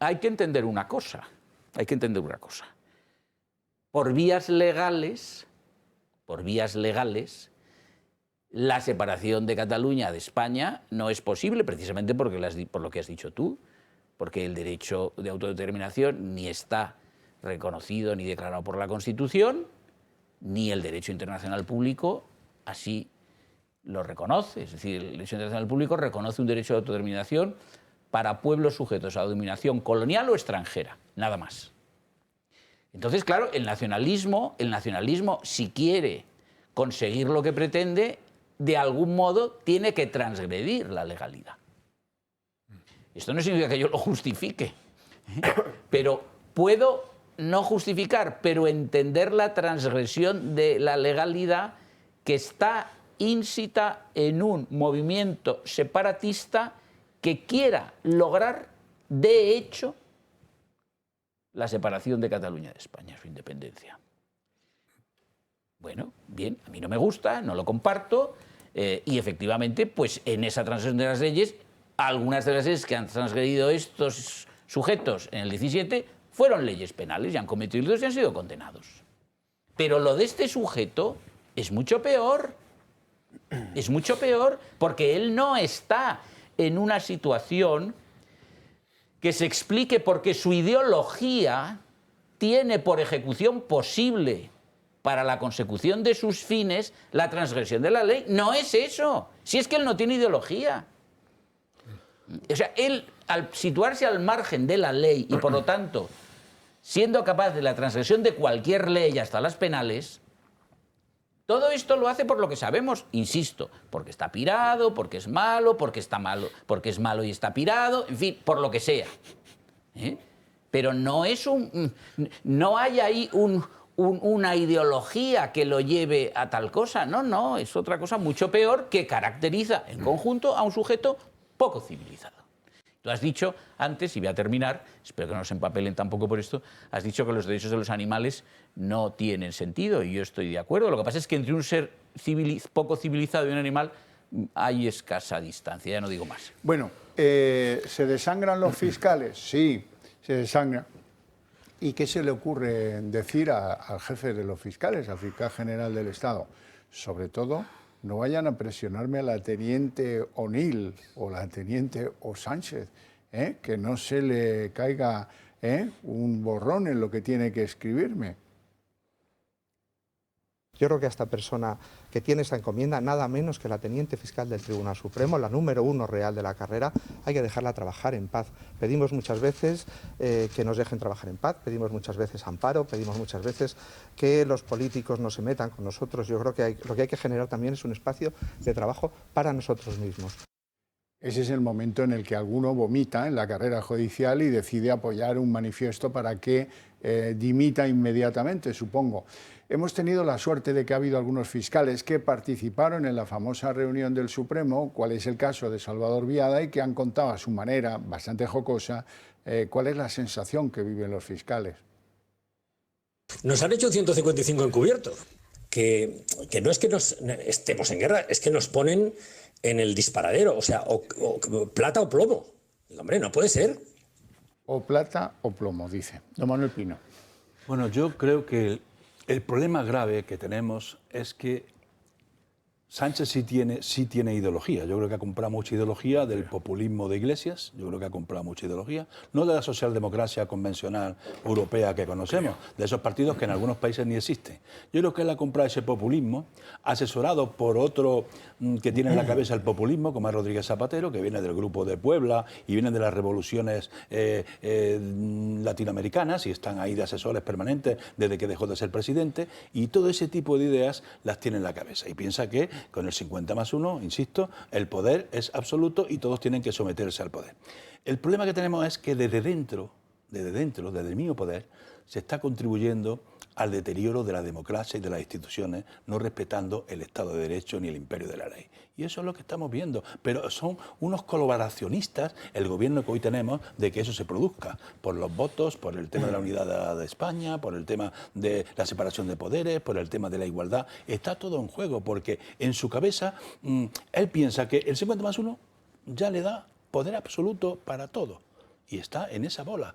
hay que entender una cosa, Por vías legales, la separación de Cataluña de España no es posible, precisamente por lo que has dicho tú, porque el derecho de autodeterminación ni está reconocido ni declarado por la Constitución, ni el derecho internacional público así lo reconoce. Es decir, el derecho internacional público reconoce un derecho de autodeterminación para pueblos sujetos a dominación colonial o extranjera, nada más. Entonces, claro, el nacionalismo, si quiere conseguir lo que pretende, de algún modo tiene que transgredir la legalidad. Esto no significa que yo lo justifique, pero puedo no justificar, pero entender la transgresión de la legalidad que está ínsita en un movimiento separatista que quiera lograr, de hecho, la separación de Cataluña de España, su independencia. Bueno, bien, a mí no me gusta, no lo comparto, y efectivamente, pues en esa transgresión de las leyes, algunas de las leyes que han transgredido estos sujetos en el 17 fueron leyes penales y han cometido delitos y han sido condenados. Pero lo de este sujeto es mucho peor. Es mucho peor porque él no está en una situación que se explique porque su ideología tiene por ejecución posible para la consecución de sus fines la transgresión de la ley. No es eso. Si es que él no tiene ideología. O sea, él, al situarse al margen de la ley y, por lo tanto, siendo capaz de la transgresión de cualquier ley, hasta las penales, todo esto lo hace por lo que sabemos, insisto, porque está pirado, porque es malo, porque es malo y está pirado, en fin, por lo que sea. Pero no es no hay ahí una ideología que lo lleve a tal cosa. No, es otra cosa mucho peor que caracteriza en conjunto a un sujeto poco civilizado. Tú has dicho antes, y voy a terminar, espero que no se empapelen tampoco por esto, has dicho que los derechos de los animales no tienen sentido, y yo estoy de acuerdo. Lo que pasa es que entre un ser poco civilizado y un animal hay escasa distancia, ya no digo más. Bueno, ¿se desangran los fiscales? Sí, se desangran. ¿Y qué se le ocurre decir al jefe de los fiscales, al fiscal general del Estado? Sobre todo, no vayan a presionarme a la teniente O'Neill o la teniente O'Sánchez, que no se le caiga un borrón en lo que tiene que escribirme. Yo creo que a esta persona que tiene esta encomienda, nada menos que la teniente fiscal del Tribunal Supremo, la número 1 real de la carrera, hay que dejarla trabajar en paz. Pedimos muchas veces que nos dejen trabajar en paz, pedimos muchas veces amparo, pedimos muchas veces que los políticos no se metan con nosotros. Yo creo que lo que hay que generar también es un espacio de trabajo para nosotros mismos. Ese es el momento en el que alguno vomita en la carrera judicial y decide apoyar un manifiesto para que dimita inmediatamente, supongo. Hemos tenido la suerte de que ha habido algunos fiscales que participaron en la famosa reunión del Supremo, cuál es el caso de Salvador Viada, y que han contado a su manera, bastante jocosa, cuál es la sensación que viven los fiscales. Nos han hecho 155 encubiertos, que no es que estemos en guerra, es que nos ponen en el disparadero, o sea, o plata o plomo. Digo, hombre, no puede ser. O plata o plomo, dice don Manuel Pino. Bueno, yo creo que el problema grave que tenemos es que Sánchez sí tiene ideología. Yo creo que ha comprado mucha ideología del populismo de Iglesias, yo creo que ha comprado mucha ideología, no de la socialdemocracia convencional europea que conocemos, de esos partidos que en algunos países ni existen. Yo creo que él ha comprado ese populismo, asesorado por otro que tiene en la cabeza el populismo, como es Rodríguez Zapatero, que viene del Grupo de Puebla y viene de las revoluciones latinoamericanas y están ahí de asesores permanentes desde que dejó de ser presidente, y todo ese tipo de ideas las tiene en la cabeza y piensa que con el 50+1, insisto, el poder es absoluto y todos tienen que someterse al poder. El problema que tenemos es que desde dentro, desde el mismo poder, se está contribuyendo al deterioro de la democracia y de las instituciones, no respetando el Estado de Derecho ni el imperio de la ley. Y eso es lo que estamos viendo. Pero son unos colaboracionistas, el gobierno que hoy tenemos, de que eso se produzca. Por los votos, por el tema de la unidad de España, por el tema de la separación de poderes, por el tema de la igualdad. Está todo en juego, porque en su cabeza él piensa que el 50+1 ya le da poder absoluto para todo. Y está en esa bola,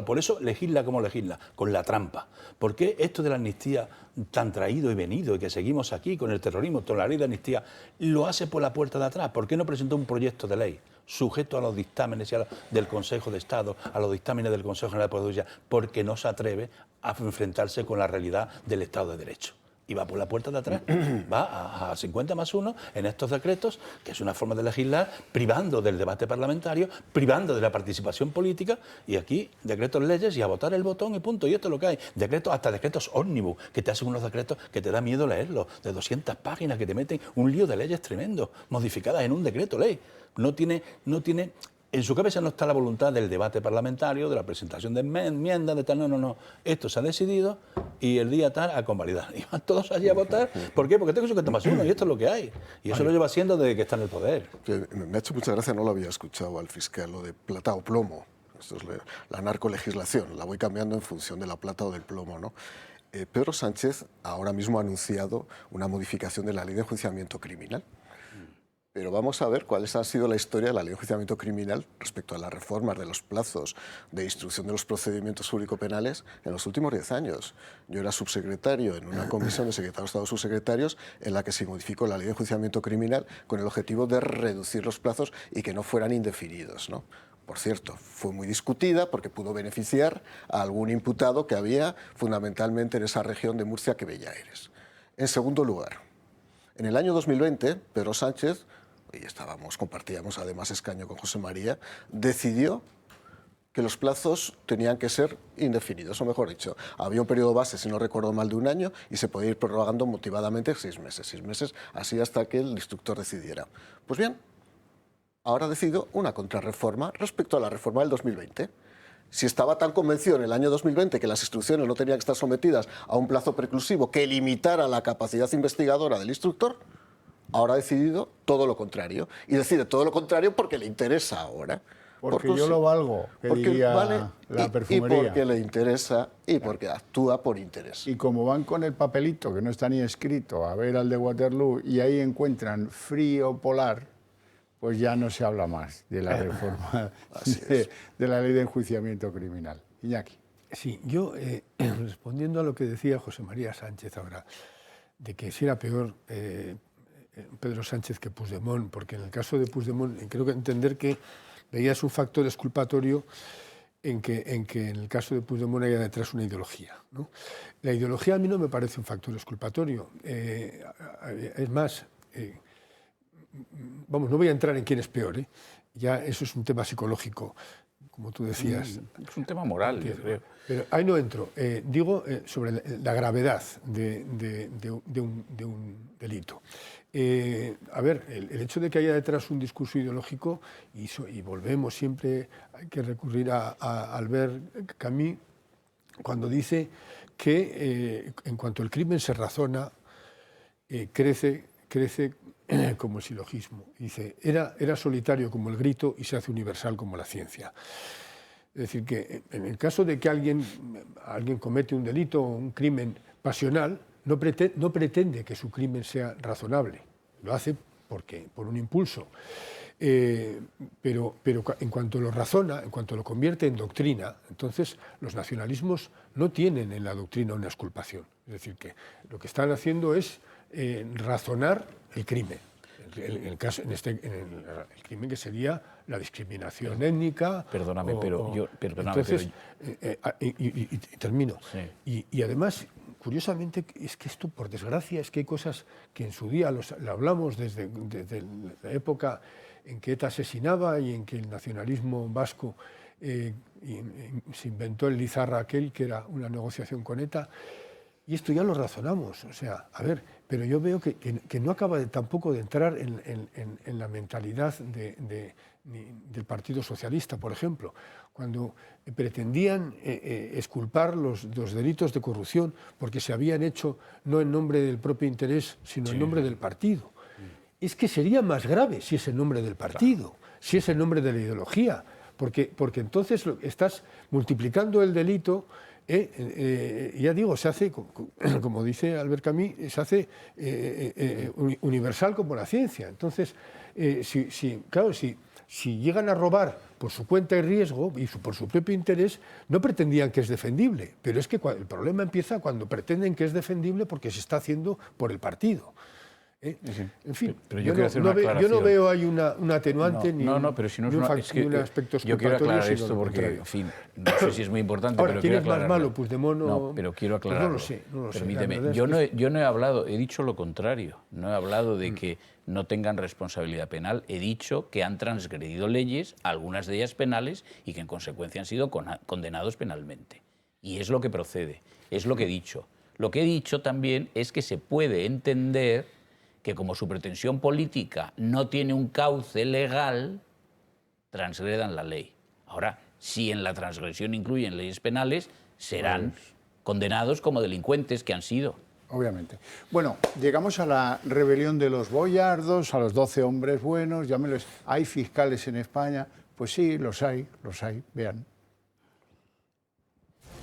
Por eso legisla como legisla, con la trampa. ¿Por qué esto de la amnistía tan traído y venido y que seguimos aquí con el terrorismo, con la ley de amnistía, lo hace por la puerta de atrás? ¿Por qué no presentó un proyecto de ley sujeto a los dictámenes del Consejo de Estado, a los dictámenes del Consejo General de Poder Judicial? Porque no se atreve a enfrentarse con la realidad del Estado de Derecho. Y va por la puerta de atrás, va a 50+1 en estos decretos, que es una forma de legislar, privando del debate parlamentario, privando de la participación política, y aquí decretos leyes y a votar el botón y punto. Y esto es lo que hay. Decretos, hasta decretos ómnibus, que te hacen unos decretos que te da miedo leerlos, de 200 páginas, que te meten un lío de leyes tremendo, modificadas en un decreto ley. No tiene en su cabeza no está la voluntad del debate parlamentario, de la presentación de enmiendas, de tal, no. Esto se ha decidido y el día tal a convalidar. Y van todos allí a votar. ¿Por qué? Porque tengo 50+1 y esto es lo que hay. Y eso lo lleva haciendo desde que está en el poder. Me ha hecho mucha gracia, no lo había escuchado al fiscal, lo de plata o plomo. Esto es la narcolegislación, la voy cambiando en función de la plata o del plomo, ¿no? Pedro Sánchez ahora mismo ha anunciado una modificación de la ley de enjuiciamiento criminal. Pero vamos a ver cuál ha sido la historia de la ley de enjuiciamiento criminal respecto a las reformas de los plazos de instrucción de los procedimientos público-penales en los últimos 10 años. Yo era subsecretario en una comisión de secretarios de Estado subsecretarios en la que se modificó la ley de enjuiciamiento criminal con el objetivo de reducir los plazos y que no fueran indefinidos, ¿no? Por cierto, fue muy discutida porque pudo beneficiar a algún imputado que había fundamentalmente en esa región de Murcia que Bella Eres. En segundo lugar, en el año 2020, Pedro Sánchez, y compartíamos además escaño con José María, decidió que los plazos tenían que ser indefinidos, o mejor dicho, había un periodo base, si no recuerdo mal, de 1 año y se podía ir prorrogando motivadamente 6 meses, así hasta que el instructor decidiera. Pues bien, ahora ha decidido una contrarreforma respecto a la reforma del 2020. Si estaba tan convencido en el año 2020 que las instrucciones no tenían que estar sometidas a un plazo preclusivo que limitara la capacidad investigadora del instructor, ahora ha decidido todo lo contrario. Y decide todo lo contrario porque le interesa ahora. Porque yo lo valgo, que diría la perfumería. Y porque le interesa y porque actúa por interés. Y como van con el papelito, que no está ni escrito, a ver al de Waterloo, y ahí encuentran frío polar, pues ya no se habla más de la reforma de la ley de enjuiciamiento criminal. Iñaki. Sí, yo, respondiendo a lo que decía José María Sánchez ahora, de que si era peor Pedro Sánchez que Puigdemont, porque en el caso de Puigdemont creo que entender que veías un factor exculpatorio en que en el caso de Puigdemont haya detrás una ideología, ¿no? La ideología a mí no me parece un factor exculpatorio. Es más, vamos, no voy a entrar en quién es peor, ya eso es un tema psicológico, como tú decías. Es un tema moral, yo creo. Pero ahí no entro. Digo sobre la gravedad de un delito. A ver, el hecho de que haya detrás un discurso ideológico, y volvemos siempre, hay que recurrir a Albert Camus, cuando dice que en cuanto el crimen se razona, crece como el silogismo. Dice, era solitario como el grito y se hace universal como la ciencia. Es decir, que en el caso de que alguien comete un delito o un crimen pasional, no pretende que su crimen sea razonable. Lo hace por un impulso. Pero en cuanto lo razona, en cuanto lo convierte en doctrina, entonces los nacionalismos no tienen en la doctrina una exculpación. Es decir, que lo que están haciendo es razonar el crimen. El crimen que sería la discriminación étnica. Perdóname, y termino. Sí. Y además, curiosamente, es que esto, por desgracia, es que hay cosas que en su día lo hablamos desde la época en que ETA asesinaba y en que el nacionalismo vasco se inventó el Lizarra aquel, que era una negociación con ETA. Y esto ya lo razonamos, o sea, a ver, pero yo veo que no acaba tampoco de entrar en la mentalidad del Partido Socialista, por ejemplo, cuando pretendían exculpar los delitos de corrupción porque se habían hecho no en nombre del propio interés, sino en nombre del partido. Es que sería más grave si es en nombre del partido, si es en nombre de la ideología, porque entonces estás multiplicando el delito. Ya digo, se hace, como dice Albert Camus, se hace universal como la ciencia. Entonces, si llegan a robar por su cuenta y riesgo y por su propio interés, no pretendían que es defendible. Pero es que el problema empieza cuando pretenden que es defendible porque se está haciendo por el partido. En fin, pero yo no veo ahí un atenuante ni un aspecto exculpatorio. Yo quiero aclarar esto porque, en fin, no sé si es muy importante, ahora, pero ¿quién quiero aclararlo. ¿Quién es más malo, Puigdemont o...? No, pero quiero aclararlo. Pues no lo sé. Permíteme, yo no he hablado, he dicho lo contrario. No he hablado de que no tengan responsabilidad penal. He dicho que han transgredido leyes, algunas de ellas penales, y que en consecuencia han sido condenados penalmente. Y es lo que procede, es lo que he dicho. Lo que he dicho también es que se puede entender que como su pretensión política no tiene un cauce legal, transgredan la ley. Ahora, si en la transgresión incluyen leyes penales, serán condenados como delincuentes que han sido. Obviamente. Bueno, llegamos a la rebelión de los boyardos, a los 12 hombres buenos, llámelos. ¿Hay fiscales en España? Pues sí, los hay, vean.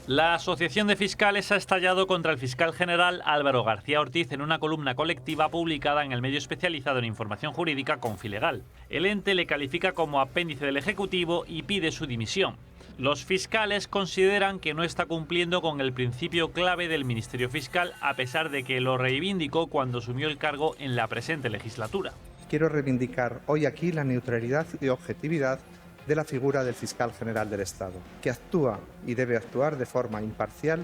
La Asociación de Fiscales ha estallado contra el fiscal general Álvaro García Ortiz en una columna colectiva publicada en el medio especializado en información jurídica Confilegal. El ente le califica como apéndice del Ejecutivo y pide su dimisión. Los fiscales consideran que no está cumpliendo con el principio clave del Ministerio Fiscal, a pesar de que lo reivindicó cuando asumió el cargo en la presente legislatura. Quiero reivindicar hoy aquí la neutralidad y objetividad de la figura del fiscal general del Estado, que actúa y debe actuar de forma imparcial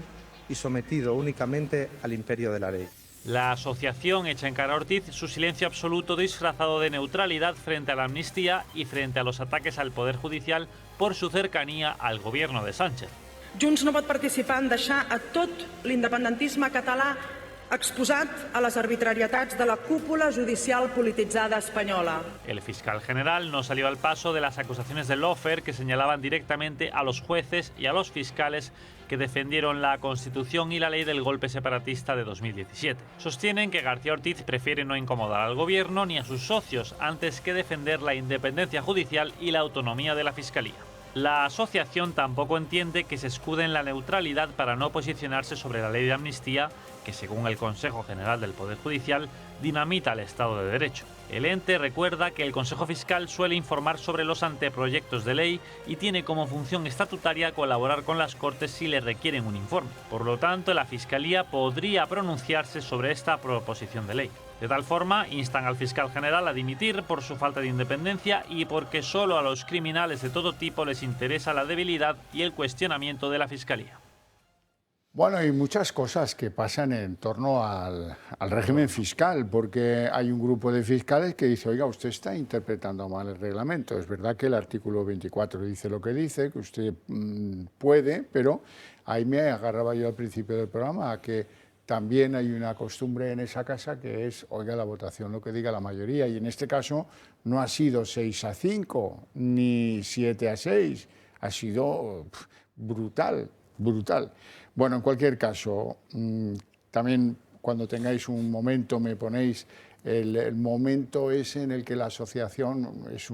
y sometido únicamente al imperio de la ley. La asociación echa en cara a Ortiz su silencio absoluto disfrazado de neutralidad frente a la amnistía y frente a los ataques al Poder Judicial por su cercanía al gobierno de Sánchez. Junts no pot participar en deixar a tot l'independentisme català exposat a les arbitrarietats de la cúpula judicial polititzada espanyola. El fiscal general no salió al paso de las acusaciones del lawfare que señalaban directamente a los jueces y a los fiscales que defendieron la Constitución y la ley del golpe separatista de 2017. Sostienen que García Ortiz prefiere no incomodar al gobierno ni a sus socios antes que defender la independencia judicial y la autonomía de la Fiscalía. La asociación tampoco entiende que se escude en la neutralidad para no posicionarse sobre la ley de amnistía, que según el Consejo General del Poder Judicial dinamita el Estado de Derecho. El ente recuerda que el Consejo Fiscal suele informar sobre los anteproyectos de ley y tiene como función estatutaria colaborar con las Cortes si le requieren un informe. Por lo tanto, la Fiscalía podría pronunciarse sobre esta proposición de ley. De tal forma, instan al fiscal general a dimitir por su falta de independencia y porque solo a los criminales de todo tipo les interesa la debilidad y el cuestionamiento de la Fiscalía. Bueno, hay muchas cosas que pasan en torno al régimen fiscal, porque hay un grupo de fiscales que dice, oiga, usted está interpretando mal el reglamento. Es verdad que el artículo 24 dice lo que dice, que usted puede, pero ahí me agarraba yo al principio del programa a que también hay una costumbre en esa casa que es, oiga, la votación lo que diga la mayoría, y en este caso no ha sido 6-5 ni 7-6, ha sido brutal. Bueno, en cualquier caso, también cuando tengáis un momento me ponéis el momento ese en el que la asociación, es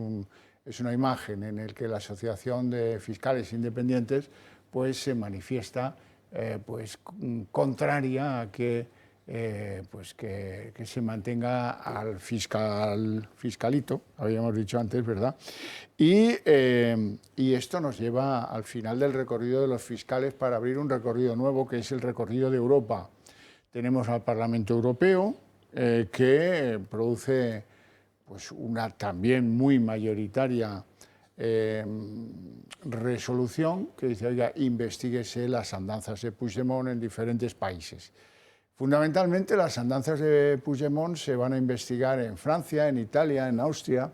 una imagen en el que la Asociación de Fiscales Independientes pues se manifiesta pues contraria a que se mantenga al fiscalito, habíamos dicho antes, ¿verdad? Y esto nos lleva al final del recorrido de los fiscales para abrir un recorrido nuevo, que es el recorrido de Europa. Tenemos al Parlamento Europeo, que produce pues, una también muy mayoritaria resolución que dice, oiga, investíguese las andanzas de Puigdemont en diferentes países. Fundamentalmente las andanzas de Puigdemont se van a investigar en Francia, en Italia, en Austria,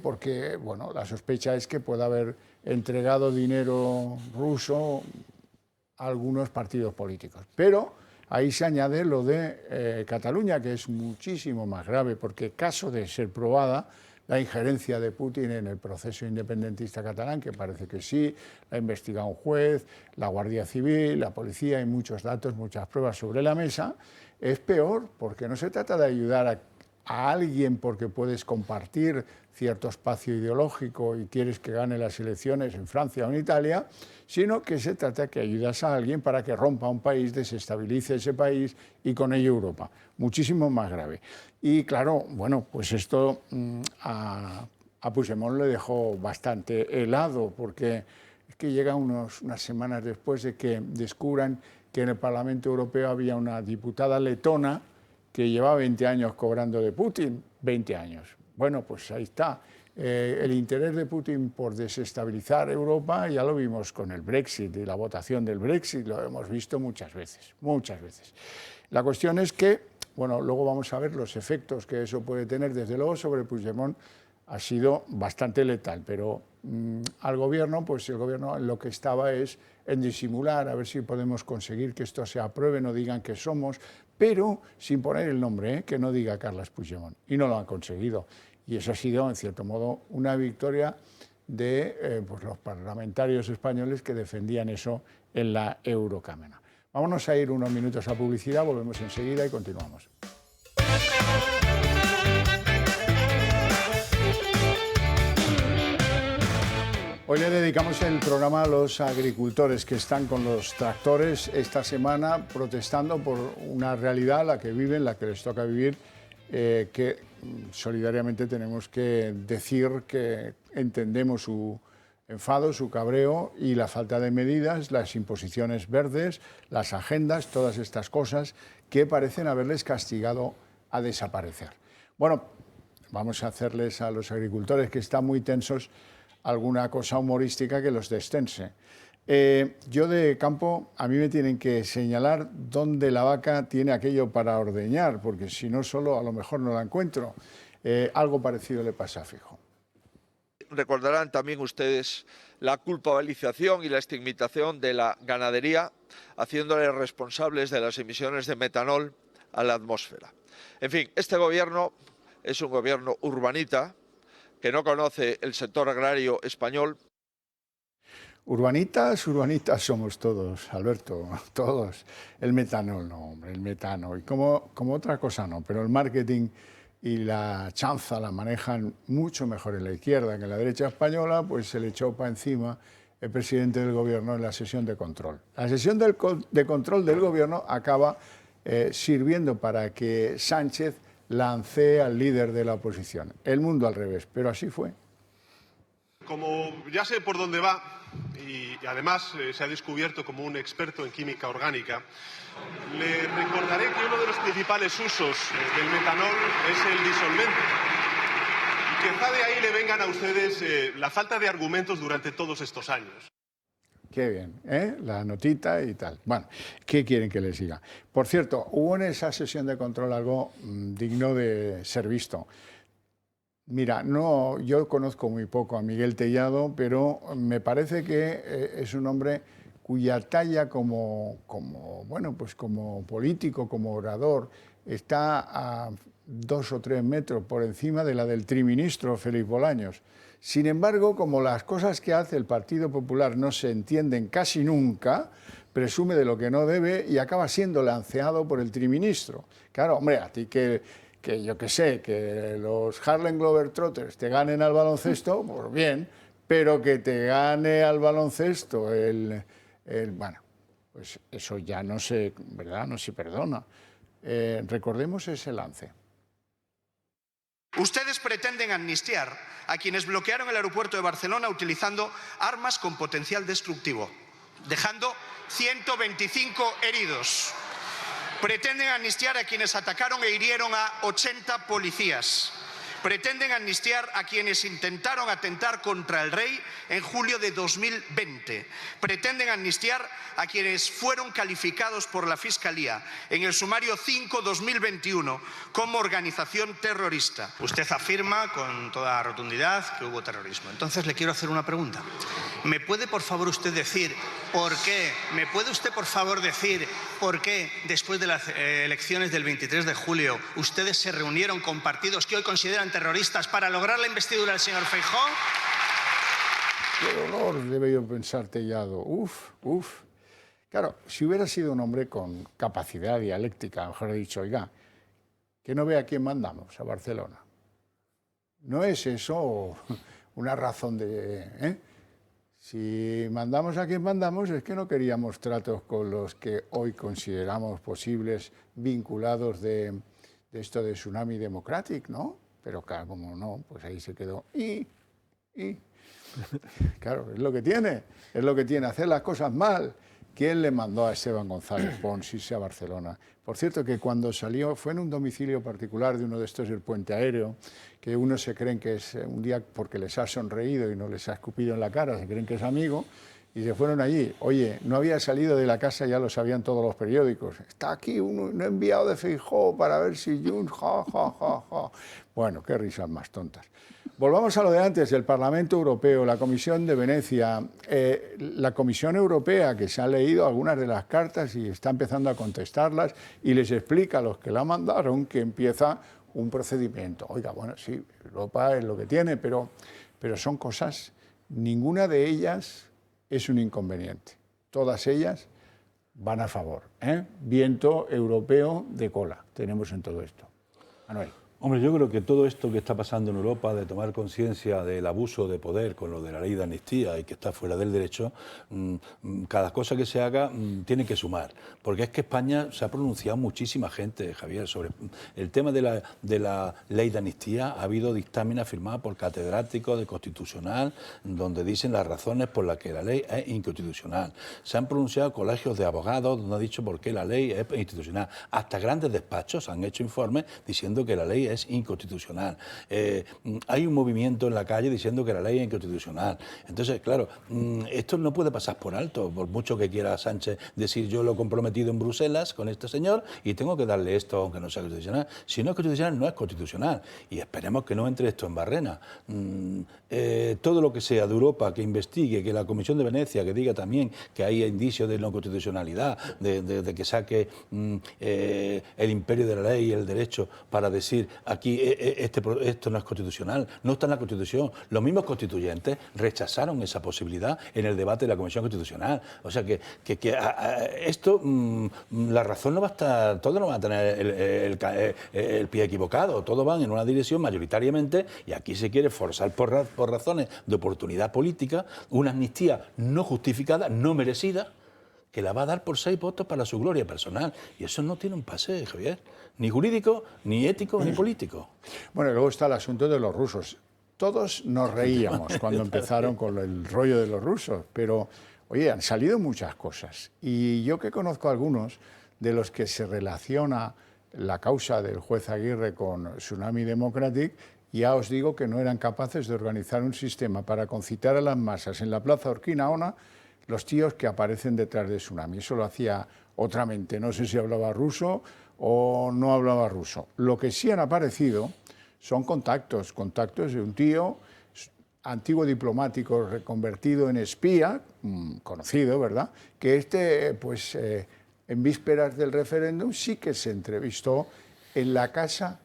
porque bueno, la sospecha es que pueda haber entregado dinero ruso a algunos partidos políticos. Pero ahí se añade lo de Cataluña, que es muchísimo más grave, porque caso de ser probada la injerencia de Putin en el proceso independentista catalán, que parece que sí, la investiga un juez, la Guardia Civil, la policía, hay muchos datos, muchas pruebas sobre la mesa, es peor, porque no se trata de ayudar a alguien porque puedes compartir cierto espacio ideológico y quieres que gane las elecciones en Francia o en Italia, sino que se trata de que ayudas a alguien para que rompa un país, desestabilice ese país y con ello Europa. Muchísimo más grave. Y claro, bueno, pues esto a Puigdemont le dejó bastante helado, porque es que llega unas semanas después de que descubran que en el Parlamento Europeo había una diputada letona que lleva 20 años cobrando de Putin, 20 años. Bueno, pues ahí está. El interés de Putin por desestabilizar Europa ya lo vimos con el Brexit y la votación del Brexit, lo hemos visto muchas veces, muchas veces. La cuestión es que, bueno, luego vamos a ver los efectos que eso puede tener, desde luego sobre Puigdemont ha sido bastante letal, pero al gobierno, pues el gobierno lo que estaba es en disimular, a ver si podemos conseguir que esto se apruebe, no digan que somos, pero sin poner el nombre, que no diga Carles Puigdemont. Y no lo han conseguido. Y eso ha sido, en cierto modo, una victoria de pues los parlamentarios españoles que defendían eso en la Eurocámara. Vámonos a ir unos minutos a publicidad, volvemos enseguida y continuamos. Hoy le dedicamos el programa a los agricultores que están con los tractores esta semana protestando por una realidad, la que viven, la que les toca vivir, que solidariamente tenemos que decir que entendemos su enfado, su cabreo y la falta de medidas, las imposiciones verdes, las agendas, todas estas cosas que parecen haberles castigado a desaparecer. Bueno, vamos a hacerles a los agricultores que están muy tensos alguna cosa humorística que los destense. Yo de campo, a mí me tienen que señalar dónde la vaca tiene aquello para ordeñar, porque si no, solo a lo mejor no la encuentro. Algo parecido le pasa a Feijóo. Recordarán también ustedes la culpabilización y la estigmatización de la ganadería, haciéndoles responsables de las emisiones de metanol a la atmósfera. En fin, este gobierno es un gobierno urbanita, que no conoce el sector agrario español. Urbanitas somos todos, Alberto, todos. El metanol, no, hombre, el metano. Y como otra cosa no, pero el marketing y la chanza la manejan mucho mejor en la izquierda que en la derecha española, pues se le echó para encima el presidente del gobierno en la sesión de control. La sesión de control del gobierno acaba sirviendo para que Sánchez lancé al líder de la oposición. El mundo al revés, pero así fue. Como ya sé por dónde va y además se ha descubierto como un experto en química orgánica, le recordaré que uno de los principales usos del metanol es el disolvente. Y quizá de ahí le vengan a ustedes la falta de argumentos durante todos estos años. Qué bien, ¿eh? La notita y tal. Bueno, ¿qué quieren que les diga? Por cierto, hubo en esa sesión de control algo digno de ser visto. Mira, no, yo conozco muy poco a Miguel Tellado, pero me parece que es un hombre cuya talla como político, como orador, está a 2 o 3 metros por encima de la del triministro Félix Bolaños. Sin embargo, como las cosas que hace el Partido Popular no se entienden casi nunca, presume de lo que no debe y acaba siendo lanceado por el triministro. Claro, hombre, a ti que yo que sé, que los Harlem Globetrotters te ganen al baloncesto, pues bien, pero que te gane al baloncesto bueno, pues eso ya no se, ¿verdad? No se perdona. Recordemos ese lance. Ustedes pretenden amnistiar a quienes bloquearon el aeropuerto de Barcelona utilizando armas con potencial destructivo, dejando 125 heridos. Pretenden amnistiar a quienes atacaron e hirieron a 80 policías. Pretenden amnistiar a quienes intentaron atentar contra el rey en julio de 2020. Pretenden amnistiar a quienes fueron calificados por la Fiscalía en el sumario 5-2021 como organización terrorista. Usted afirma con toda rotundidad que hubo terrorismo. Entonces le quiero hacer una pregunta. ¿Me puede por favor usted decir por qué? ¿Me puede usted por favor decir por qué después de las elecciones del 23 de julio ustedes se reunieron con partidos que hoy consideran terroristas para lograr la investidura del señor Feijóo? Qué dolor, debe yo pensar Tellado. Uf. Claro, si hubiera sido un hombre con capacidad dialéctica, mejor dicho, oiga, que no vea a quién mandamos a Barcelona. ¿No es eso una razón de... Si mandamos a quien mandamos es que no queríamos tratos con los que hoy consideramos posibles vinculados de esto de Tsunami Democratic, ¿no? Pero claro, como no, pues ahí se quedó. Claro, es lo que tiene, hacer las cosas mal. ¿Quién le mandó a Esteban González Pons irse a Barcelona? Por cierto, que cuando salió fue en un domicilio particular de uno de estos del puente aéreo, que unos se creen que es un día porque les ha sonreído y no les ha escupido en la cara, se creen que es amigo, y se fueron allí. Oye, no había salido de la casa, ya lo sabían todos los periódicos. Está aquí un enviado de Feijóo para ver si Junts, ja. Bueno, qué risas más tontas. Volvamos a lo de antes, el Parlamento Europeo, la Comisión de Venecia, la Comisión Europea, que se ha leído algunas de las cartas y está empezando a contestarlas y les explica a los que la mandaron que empieza un procedimiento. Oiga, bueno, sí, Europa es lo que tiene, pero son cosas ninguna de ellas es un inconveniente. Todas ellas van a favor. Viento europeo de cola tenemos en todo esto. Manuel. Hombre, yo creo que todo esto que está pasando en Europa, de tomar conciencia del abuso de poder con lo de la ley de amnistía y que está fuera del derecho, cada cosa que se haga tiene que sumar. Porque es que España se ha pronunciado muchísima gente, Javier, sobre el tema de la ley de amnistía. Ha habido dictámenes firmados por catedráticos de Constitucional donde dicen las razones por las que la ley es inconstitucional. Se han pronunciado colegios de abogados donde han dicho por qué la ley es inconstitucional. Hasta grandes despachos han hecho informes diciendo que la ley es inconstitucional. Hay un movimiento en la calle diciendo que la ley es inconstitucional. Entonces, claro, esto no puede pasar por alto, por mucho que quiera Sánchez decir yo lo he comprometido en Bruselas con este señor y tengo que darle esto aunque no sea constitucional. Si no es constitucional, no es constitucional. Y esperemos que no entre esto en Barrena. Todo lo que sea de Europa que investigue, que la Comisión de Venecia que diga también que hay indicios de no constitucionalidad, de que saque el imperio de la ley y el derecho para decir aquí esto no es constitucional, no está en la Constitución. Los mismos constituyentes rechazaron esa posibilidad en el debate de la Comisión Constitucional. O sea que esto, la razón no va a estar, todos no van a tener el pie equivocado, todos van en una dirección mayoritariamente y aquí se quiere forzar por razones de oportunidad política una amnistía no justificada, no merecida, que la va a dar por 6 votos para su gloria personal. Y eso no tiene un pase, Javier, ni jurídico, ni ético, ni político. Bueno, y luego está el asunto de los rusos. Todos nos reíamos cuando empezaron con el rollo de los rusos, pero, oye, han salido muchas cosas. Y yo que conozco a algunos de los que se relaciona la causa del juez Aguirre con Tsunami Democratic, ya os digo que no eran capaces de organizar un sistema para concitar a las masas en la plaza Urquinaona los tíos que aparecen detrás de Tsunami. Eso lo hacía otra mente. No sé si hablaba ruso o no hablaba ruso. Lo que sí han aparecido son contactos de un tío antiguo diplomático reconvertido en espía, conocido, ¿verdad? Que pues en vísperas del referéndum sí que se entrevistó en la casa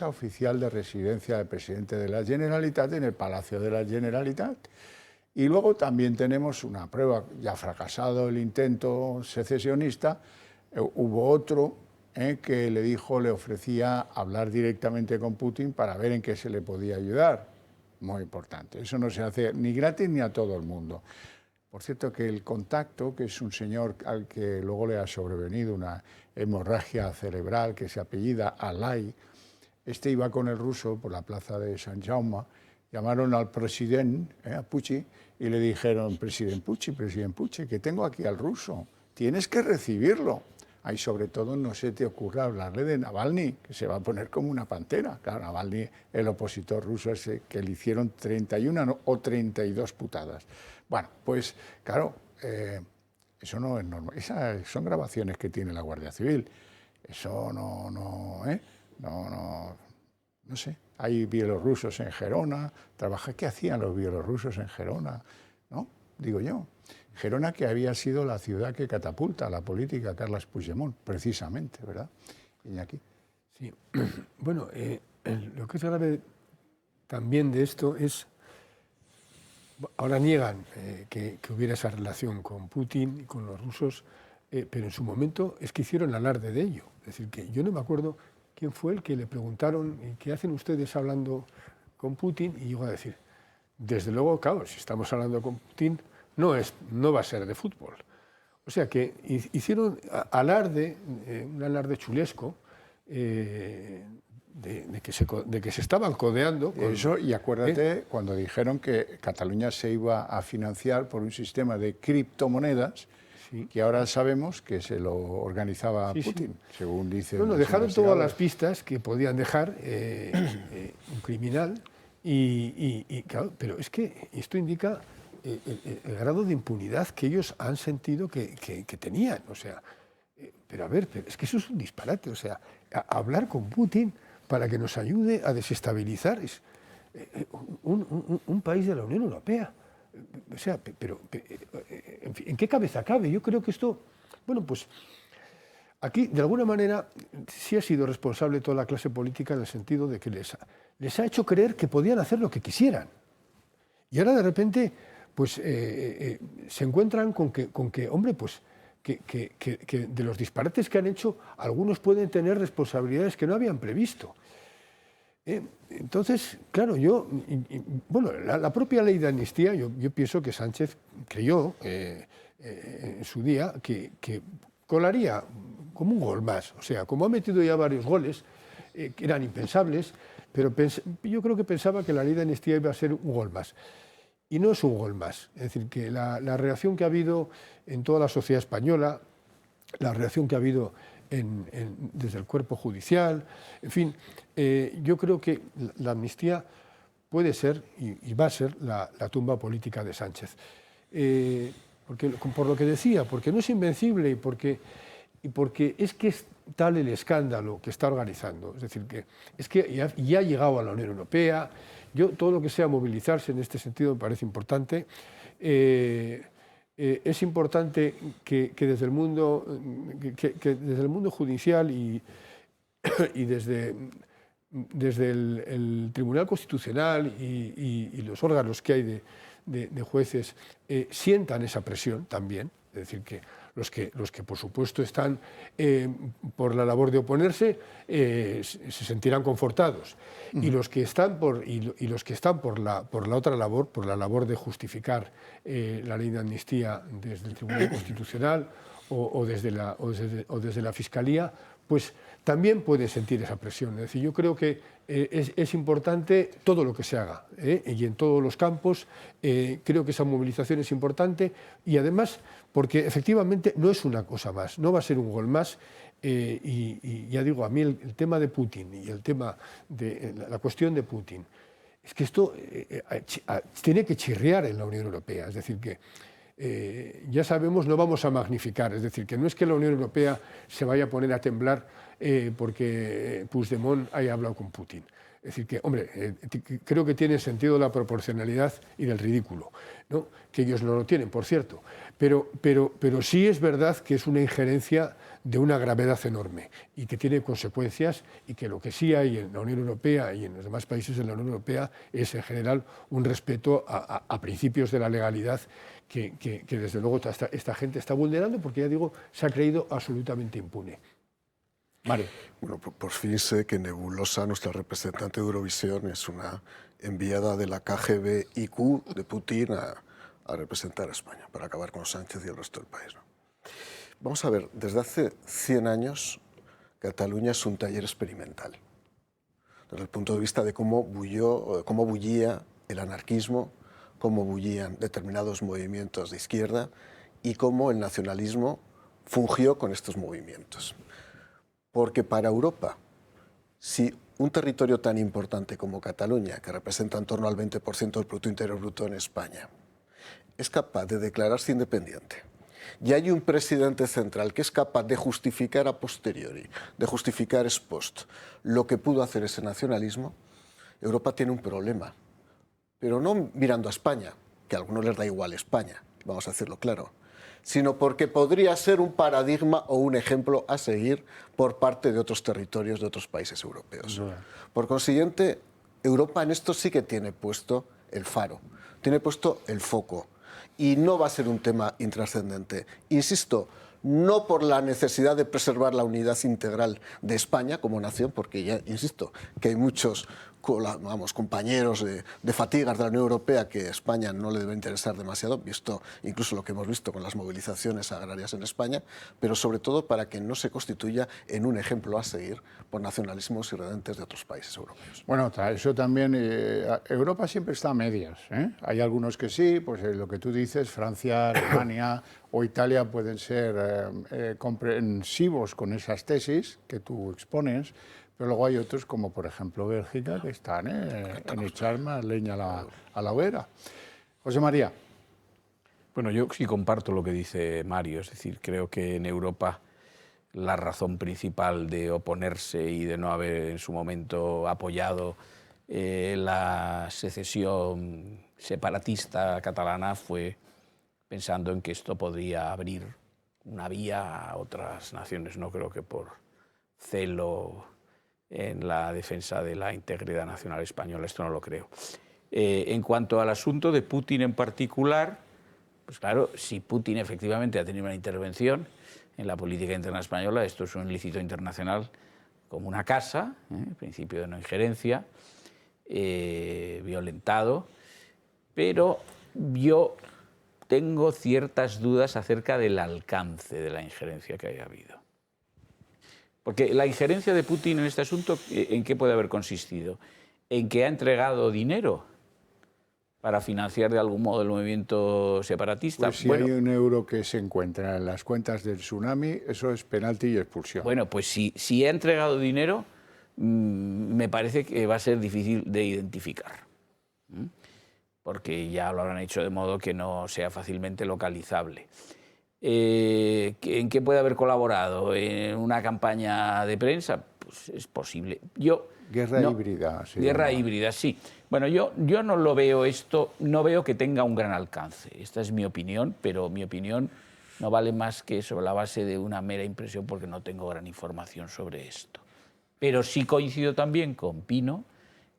oficial de residencia del presidente de la Generalitat, en el Palacio de la Generalitat. Y luego también tenemos una prueba, ya fracasado el intento secesionista, hubo otro que le ofrecía hablar directamente con Putin para ver en qué se le podía ayudar. Muy importante, eso no se hace ni gratis ni a todo el mundo. Por cierto, que el contacto, que es un señor al que luego le ha sobrevenido una hemorragia cerebral que se apellida Alay, iba con el ruso por la plaza de Sant Jaume, llamaron al presidente, a Puig, y le dijeron, presidente Puig, que tengo aquí al ruso, tienes que recibirlo. Ahí sobre todo no se te ocurra hablarle de Navalny, que se va a poner como una pantera. Claro, Navalny, el opositor ruso ese, que le hicieron 31 o 32 putadas. Bueno, pues claro, eso no es normal. Esas son grabaciones que tiene la Guardia Civil. Eso no sé. Hay bielorrusos en Gerona, ¿qué hacían los bielorrusos en Gerona? ¿No? Digo yo. Gerona, que había sido la ciudad que catapulta a la política a Carles Puigdemont, precisamente, ¿verdad, Iñaki? Sí. Bueno, lo que es grave también de esto es, ahora niegan que hubiera esa relación con Putin y con los rusos, pero en su momento es que hicieron alarde de ello. Es decir, que yo no me acuerdo quién fue el que le preguntaron ¿qué hacen ustedes hablando con Putin? Y llegó a decir, desde luego, claro, si estamos hablando con Putin, no va a ser de fútbol. O sea que hicieron alarde, un alarde chulesco, de que se estaban codeando. Con eso, y acuérdate cuando dijeron que Cataluña se iba a financiar por un sistema de criptomonedas, que ahora sabemos que se lo organizaba Putin, según dice. Bueno, dejaron todas las pistas que podían dejar un criminal, claro, pero es que esto indica el grado de impunidad que ellos han sentido que tenían. O sea, pero a ver, es que eso es un disparate. O sea, hablar con Putin para que nos ayude a desestabilizar un país de la Unión Europea. O sea, pero en fin, ¿en qué cabeza cabe? Yo creo que esto, bueno, pues aquí de alguna manera sí ha sido responsable toda la clase política en el sentido de que les ha hecho creer que podían hacer lo que quisieran. Y ahora de repente pues, se encuentran con que hombre, pues que de los disparates que han hecho, algunos pueden tener responsabilidades que no habían previsto. Entonces, claro, bueno, la propia ley de amnistía, yo pienso que Sánchez creyó en su día que colaría como un gol más. O sea, como ha metido ya varios goles, que eran impensables, pero yo creo que pensaba que la ley de amnistía iba a ser un gol más. Y no es un gol más. Es decir, que la reacción que ha habido en toda la sociedad española, la reacción que ha habido desde el cuerpo judicial, en fin, yo creo que la amnistía puede ser y va a ser la tumba política de Sánchez. Por lo que decía, porque no es invencible y porque es que es tal el escándalo que está organizando. Es decir, que ya ha llegado a la Unión Europea. Todo lo que sea movilizarse en este sentido me parece importante. Es importante que desde el mundo, desde el mundo judicial y desde el Tribunal Constitucional y los órganos que hay de jueces sientan esa presión también. Es decir, que los que por supuesto están por la labor de oponerse se sentirán confortados. Y los que están por la otra labor, por la labor de justificar la ley de amnistía desde el Tribunal Constitucional o desde la Fiscalía, pues también pueden sentir esa presión. Es decir, yo creo que es importante todo lo que se haga, y en todos los campos. Creo que esa movilización es importante y además porque efectivamente no es una cosa más, no va a ser un gol más. Y ya digo, a mí el tema de Putin y el tema de la cuestión de Putin, es que esto tiene que chirriar en la Unión Europea. Es decir, que ya sabemos, no vamos a magnificar. Es decir, que no es que la Unión Europea se vaya a poner a temblar porque Puigdemont haya hablado con Putin. Es decir, que, hombre, creo que tiene sentido la proporcionalidad y del ridículo, ¿no? Que ellos no lo tienen, por cierto. Pero sí es verdad que es una injerencia de una gravedad enorme y que tiene consecuencias, y que lo que sí hay en la Unión Europea y en los demás países de la Unión Europea es, en general, un respeto a principios de la legalidad que desde luego esta gente está vulnerando, porque, ya digo, se ha creído absolutamente impune. Mario. Bueno, por fin sé que Nebulosa, nuestra representante de Eurovisión, es una enviada de la KGB-IQ de Putin a representar a España, para acabar con Sánchez y el resto del país, ¿no? Vamos a ver, desde hace 100 años Cataluña es un taller experimental, desde el punto de vista de cómo bullía el anarquismo, cómo bullían determinados movimientos de izquierda y cómo el nacionalismo fungió con estos movimientos. Porque para Europa, si un territorio tan importante como Cataluña, que representa en torno al 20% del Producto Interior Bruto en España, es capaz de declararse independiente, y hay un presidente central que es capaz de justificar a posteriori, de justificar ex post, lo que pudo hacer ese nacionalismo, Europa tiene un problema. Pero no mirando a España, que a algunos les da igual España, vamos a decirlo claro, sino porque podría ser un paradigma o un ejemplo a seguir por parte de otros territorios de otros países europeos. Por consiguiente, Europa en esto sí que tiene puesto el faro, tiene puesto el foco, y no va a ser un tema intrascendente. Insisto, no por la necesidad de preservar la unidad integral de España como nación, porque ya insisto que hay muchos compañeros de fatigas de la Unión Europea que a España no le debe interesar demasiado, visto incluso lo que hemos visto con las movilizaciones agrarias en España, pero sobre todo para que no se constituya en un ejemplo a seguir por nacionalismos irredentes de otros países europeos. Bueno, eso también, Europa siempre está a medias, ¿eh? Hay algunos que sí, pues lo que tú dices, Francia, Alemania o Italia pueden ser comprensivos con esas tesis que tú expones, pero luego hay otros, como por ejemplo Bélgica, que están en echar más leña a la hoguera. José María. Bueno, yo sí comparto lo que dice Mario, es decir, creo que en Europa la razón principal de oponerse y de no haber en su momento apoyado la secesión separatista catalana fue pensando en que esto podría abrir una vía a otras naciones. No creo que por celo en la defensa de la integridad nacional española, esto no lo creo. En cuanto al asunto de Putin en particular, pues claro, si Putin efectivamente ha tenido una intervención en la política interna española, esto es un ilícito internacional como una casa, el principio de no injerencia, violentado, pero yo tengo ciertas dudas acerca del alcance de la injerencia que haya habido. Porque la injerencia de Putin en este asunto, ¿en qué puede haber consistido? En que ha entregado dinero para financiar de algún modo el movimiento separatista. Pues si hay un euro que se encuentra en las cuentas del Tsunami, eso es penalti y expulsión. Bueno, pues si ha entregado dinero, me parece que va a ser difícil de identificar, porque ya lo habrán hecho de modo que no sea fácilmente localizable. ¿En qué puede haber colaborado? ¿En una campaña de prensa? Pues es posible. Guerra híbrida. Guerra híbrida, sí. Bueno, yo no lo veo esto, no veo que tenga un gran alcance. Esta es mi opinión, pero mi opinión no vale más que sobre la base de una mera impresión porque no tengo gran información sobre esto. Pero sí coincido también con Pino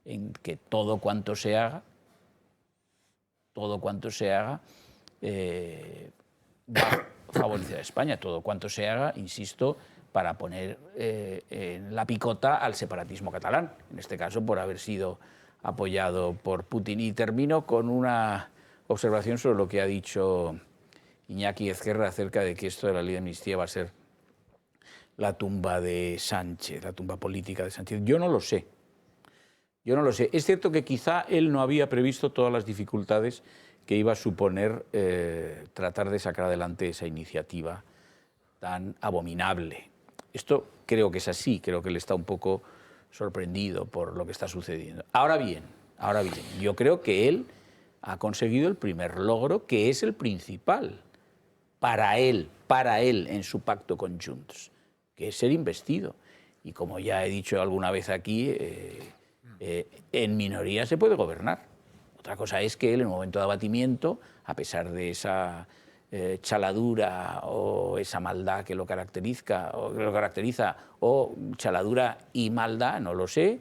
en que todo cuanto se haga va a favorecer a España, todo cuanto se haga, insisto, para poner en la picota al separatismo catalán, en este caso por haber sido apoyado por Putin. Y termino con una observación sobre lo que ha dicho Iñaki Ezquerra acerca de que esto de la ley de amnistía va a ser la tumba de Sánchez, la tumba política de Sánchez. Yo no lo sé. Es cierto que quizá él no había previsto todas las dificultades que iba a suponer tratar de sacar adelante esa iniciativa tan abominable. Esto creo que es así, creo que él está un poco sorprendido por lo que está sucediendo. Ahora bien, yo creo que él ha conseguido el primer logro, que es el principal para él en su pacto con Junts, que es ser investido. Y como ya he dicho alguna vez aquí, en minoría se puede gobernar. Otra cosa es que él, en un momento de abatimiento, a pesar de esa chaladura o esa maldad que lo caracteriza, o chaladura y maldad, no lo sé,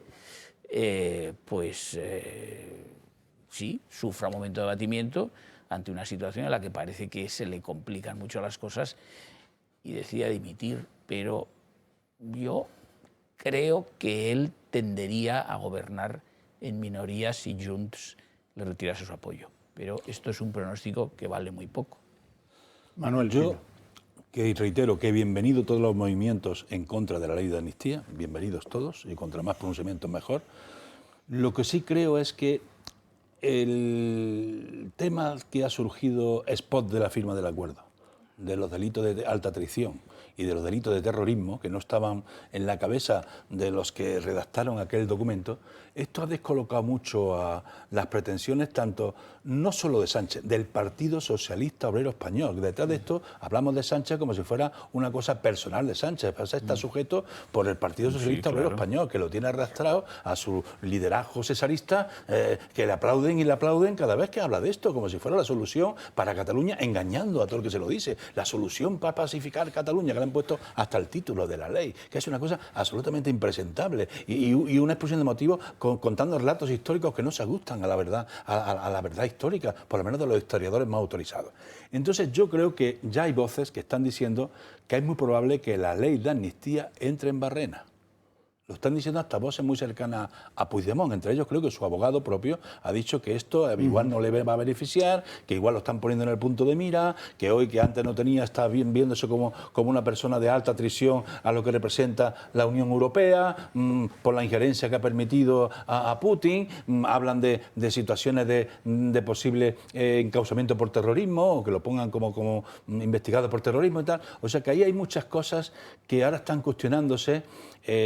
sí, sufra un momento de abatimiento ante una situación en la que parece que se le complican mucho las cosas y decida dimitir. Pero yo creo que él tendería a gobernar en minoría si Junts le retirase su apoyo. Pero esto es un pronóstico que vale muy poco. Manuel, yo que reitero que bienvenido todos los movimientos en contra de la ley de amnistía, bienvenidos todos, y contra más pronunciamientos mejor. Lo que sí creo es que el tema que ha surgido spot de la firma del acuerdo, de los delitos de alta traición y de los delitos de terrorismo, que no estaban en la cabeza de los que redactaron aquel documento, esto ha descolocado mucho a las pretensiones tanto, no solo de Sánchez, del Partido Socialista Obrero Español. Detrás de esto hablamos de Sánchez como si fuera una cosa personal de Sánchez. Está sujeto por el Partido Socialista Obrero Español, que lo tiene arrastrado a su liderazgo cesarista, que le aplauden y le aplauden cada vez que habla de esto, como si fuera la solución para Cataluña, engañando a todo el que se lo dice. La solución para pacificar Cataluña, que le han puesto hasta el título de la ley, que es una cosa absolutamente impresentable y una exposición de motivos contando relatos históricos que no se ajustan a la verdad, a la verdad histórica, por lo menos de los historiadores más autorizados. Entonces yo creo que ya hay voces que están diciendo que es muy probable que la ley de amnistía entre en Barrena. Lo están diciendo hasta voces muy cercanas a Puigdemont. Entre ellos creo que su abogado propio ha dicho que esto igual no le va a beneficiar, que igual lo están poniendo en el punto de mira, que hoy que antes no tenía está bien viéndose como una persona de alta traición a lo que representa la Unión Europea, por la injerencia que ha permitido a Putin. Hablan de situaciones de posible encausamiento por terrorismo, o que lo pongan como investigado por terrorismo y tal. O sea que ahí hay muchas cosas que ahora están cuestionándose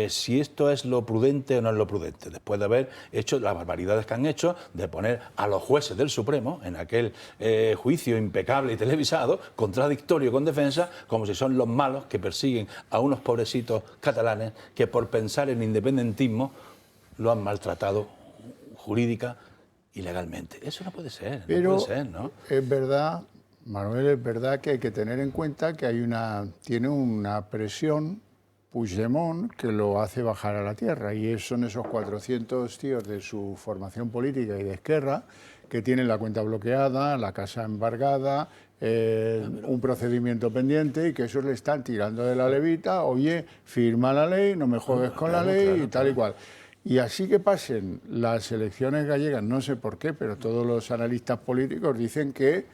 si esto es lo prudente o no es lo prudente, después de haber hecho las barbaridades que han hecho, de poner a los jueces del Supremo en aquel juicio impecable y televisado, contradictorio con defensa, como si son los malos que persiguen a unos pobrecitos catalanes que por pensar en independentismo lo han maltratado jurídica y legalmente. Eso no puede ser, pero no puede ser, ¿no? Es verdad, Manuel, es verdad que hay que tener en cuenta que tiene una presión Puigdemont que lo hace bajar a la tierra, y son esos 400 tíos de su formación política y de Esquerra que tienen la cuenta bloqueada, la casa embargada, un procedimiento pendiente, y que esos le están tirando de la levita. Oye, firma la ley, no me juegues con la ley, y tal y cual. Y así que pasen las elecciones gallegas, no sé por qué, pero todos los analistas políticos dicen que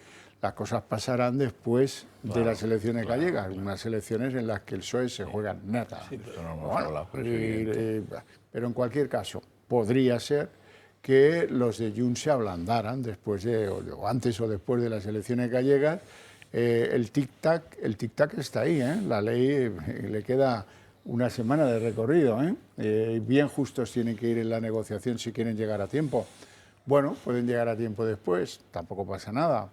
las cosas pasarán después de las elecciones gallegas, unas elecciones en las que el PSOE se juega nada. Sí, pero, no bueno, pero en cualquier caso, podría ser que los de Junts se ablandaran después de, o antes o después de las elecciones gallegas. El tic-tac está ahí, ¿eh? La ley le queda una semana de recorrido, ¿eh? Bien justos tienen que ir en la negociación si quieren llegar a tiempo. Bueno, pueden llegar a tiempo después, tampoco pasa nada.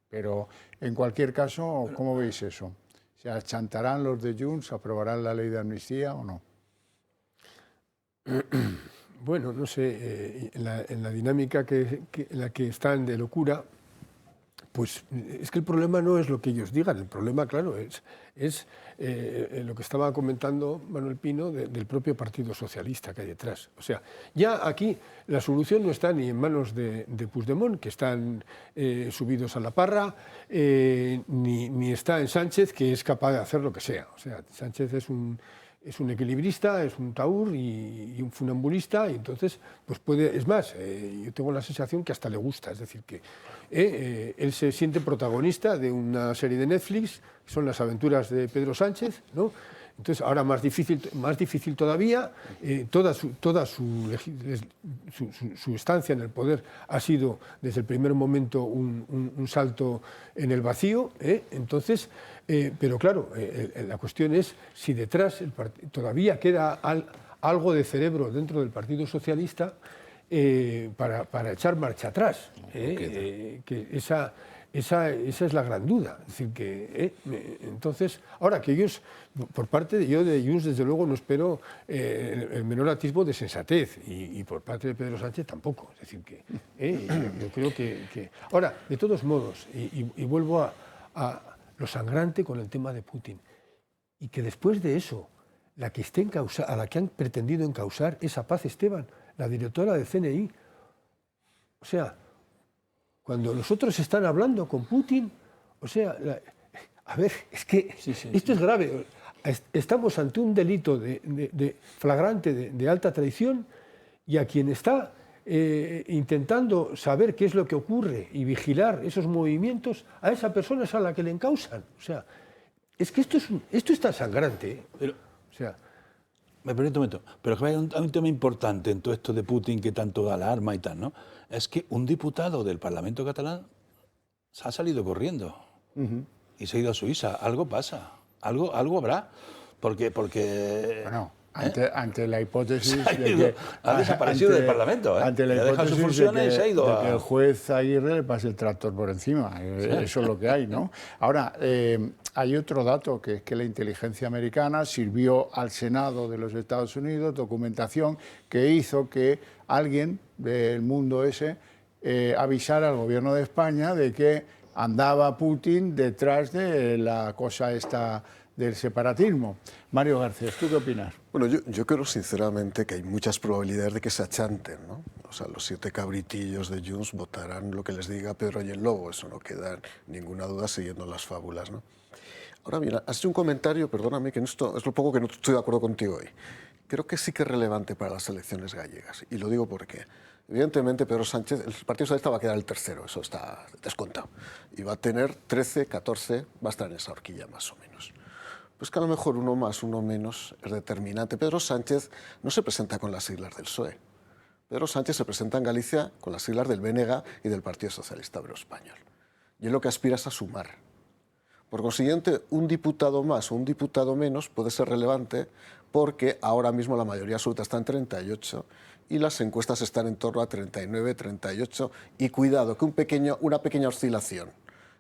Pero en cualquier caso, ¿cómo veis eso? ¿Se achantarán los de Junts, aprobarán la ley de amnistía o no? Bueno, no sé, en la dinámica en la que están de locura, pues es que el problema no es lo que ellos digan, el problema, claro, es lo que estaba comentando Manuel Pino del propio Partido Socialista que hay detrás. O sea, ya aquí la solución no está ni en manos de Puigdemont, que están subidos a la parra, ni está en Sánchez, que es capaz de hacer lo que sea. O sea, Sánchez es un equilibrista, es un taur y un funambulista, y entonces, pues puede, es más, yo tengo la sensación que hasta le gusta, es decir, que él se siente protagonista de una serie de Netflix, que son las aventuras de Pedro Sánchez, ¿no? Entonces, ahora más difícil todavía, toda su estancia en el poder ha sido desde el primer momento un salto en el vacío, entonces, pero claro, la cuestión es si detrás todavía queda algo de cerebro dentro del Partido Socialista para echar marcha atrás, que esa es la gran duda. Es decir, que entonces, ahora que ellos, por parte de Junts, desde luego no espero el menor atisbo de sensatez, y por parte de Pedro Sánchez tampoco. Es decir, que yo creo que... Ahora, de todos modos, y vuelvo a lo sangrante con el tema de Putin, y que después de eso, a la que han pretendido encausar es a Paz Esteban, la directora del CNI. O sea, cuando los otros están hablando con Putin, o sea, a ver, es que esto es grave. Estamos ante un delito flagrante de alta traición, y a quien está intentando saber qué es lo que ocurre y vigilar esos movimientos, a esa persona es a la que le encausan. O sea, es que esto es tan sangrante. Pero, o sea, me permito un momento, pero hay un tema importante en todo esto de Putin que tanto da alarma y tal, ¿no? Es que un diputado del Parlamento catalán se ha salido corriendo y se ha ido a Suiza. Algo pasa, algo habrá, porque bueno, ante la hipótesis de que ha desaparecido del Parlamento, ante la hipótesis sus funciones y se ha ido de que el juez Aguirre le pase el tractor por encima. Eso es lo que hay, ¿no? Ahora, hay otro dato, que es que la inteligencia americana sirvió al Senado de los Estados Unidos documentación que hizo que alguien del mundo ese avisara al gobierno de España de que andaba Putin detrás de la cosa esta del separatismo. Mario Garcés, ¿tú qué opinas? Bueno, yo creo sinceramente que hay muchas probabilidades de que se achanten, ¿no? O sea, los 7 cabritillos de Junts votarán lo que les diga Pedro y el Lobo, eso no queda ninguna duda siguiendo las fábulas, ¿no? Ahora mira, has hecho un comentario, perdóname, que en esto es lo poco que no estoy de acuerdo contigo hoy. Creo que sí que es relevante para las elecciones gallegas, y lo digo porque evidentemente Pedro Sánchez, el Partido Socialista va a quedar el tercero, eso está descontado, y va a tener 13, 14, va a estar en esa horquilla más o menos. Pues que a lo mejor uno más, uno menos es determinante. Pedro Sánchez no se presenta con las siglas del PSOE. Pedro Sánchez se presenta en Galicia con las siglas del BNG y del Partido Socialista Obrero Español. Y él lo que aspira es a sumar. Por consiguiente, un diputado más o un diputado menos puede ser relevante porque ahora mismo la mayoría absoluta está en 38 y las encuestas están en torno a 39, 38. Y cuidado, que una pequeña oscilación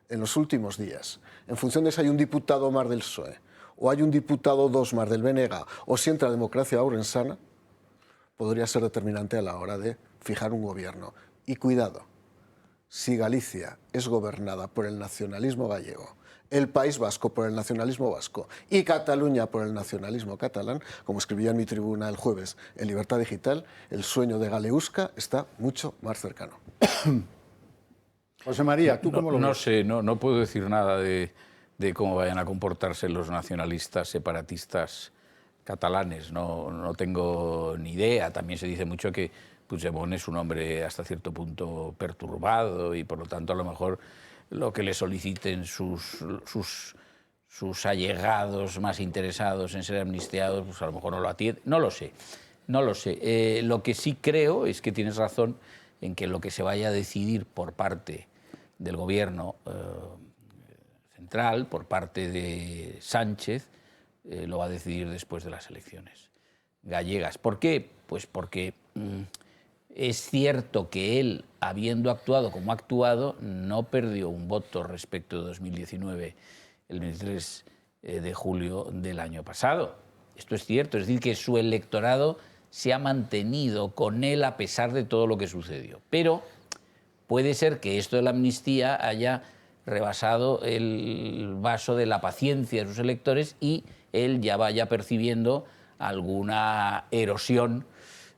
en los últimos días, en función de si hay un diputado más del PSOE, o hay un diputado 2 más del BNG, o si entra democracia ourensana, podría ser determinante a la hora de fijar un gobierno. Y cuidado, si Galicia es gobernada por el nacionalismo gallego, el País Vasco por el nacionalismo vasco y Cataluña por el nacionalismo catalán, como escribía en mi tribuna el jueves en Libertad Digital, el sueño de Galeusca está mucho más cercano. José María, ¿tú cómo lo ves? No sé, no puedo decir nada de cómo vayan a comportarse los nacionalistas separatistas catalanes. No tengo ni idea. También se dice mucho que Puigdemont es un hombre hasta cierto punto perturbado y por lo tanto a lo mejor lo que le soliciten sus allegados más interesados en ser amnistiados, pues a lo mejor no lo atiende. No lo sé. Lo que sí creo es que tienes razón en que lo que se vaya a decidir por parte del gobierno central, por parte de Sánchez, lo va a decidir después de las elecciones gallegas. ¿Por qué? Pues porque es cierto que él, habiendo actuado como ha actuado, no perdió un voto respecto de 2019, el 23 de julio del año pasado. Esto es cierto, es decir, que su electorado se ha mantenido con él a pesar de todo lo que sucedió. Pero puede ser que esto de la amnistía haya rebasado el vaso de la paciencia de sus electores y él ya vaya percibiendo alguna erosión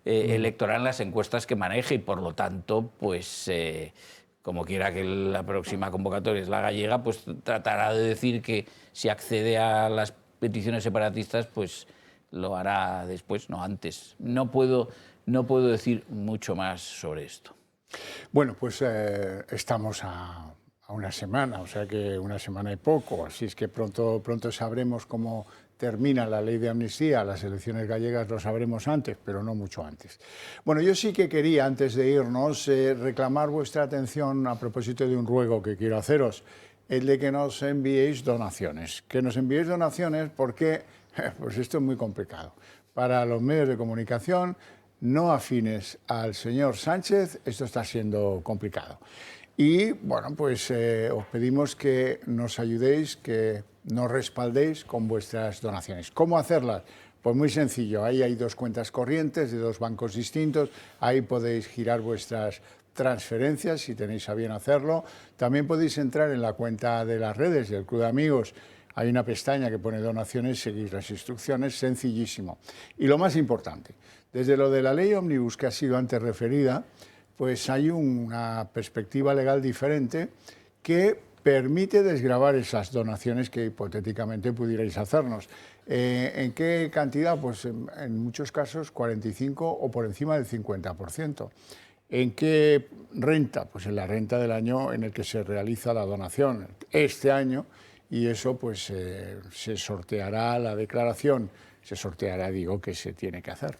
electoral en las encuestas que maneje y por lo tanto, pues como quiera que la próxima convocatoria es la gallega, pues tratará de decir que si accede a las peticiones separatistas, pues lo hará después, no antes. No puedo decir mucho más sobre esto. Bueno, pues estamos a una semana, o sea que una semana y poco, así es que pronto sabremos cómo termina la ley de amnistía. Las elecciones gallegas lo sabremos antes, pero no mucho antes. Bueno, yo sí que quería, antes de irnos, reclamar vuestra atención a propósito de un ruego que quiero haceros, el de que nos enviéis donaciones. Que nos enviéis donaciones porque, pues esto es muy complicado. Para los medios de comunicación no afines al señor Sánchez, esto está siendo complicado. Y bueno, pues os pedimos que nos ayudéis, que nos respaldéis con vuestras donaciones. ¿Cómo hacerlas? Pues muy sencillo, ahí hay dos cuentas corrientes de dos bancos distintos, ahí podéis girar vuestras transferencias si tenéis a bien hacerlo. También podéis entrar en la cuenta de las redes del Club de Amigos, hay una pestaña que pone donaciones, seguís las instrucciones, sencillísimo. Y lo más importante, desde lo de la ley Omnibus que ha sido antes referida, pues hay una perspectiva legal diferente que permite desgravar esas donaciones que hipotéticamente pudierais hacernos. ¿En qué cantidad? Pues en muchos casos 45 o por encima del 50%. ¿En qué renta? Pues en la renta del año en el que se realiza la donación, este año, y eso pues se sorteará la declaración, digo que se tiene que hacer.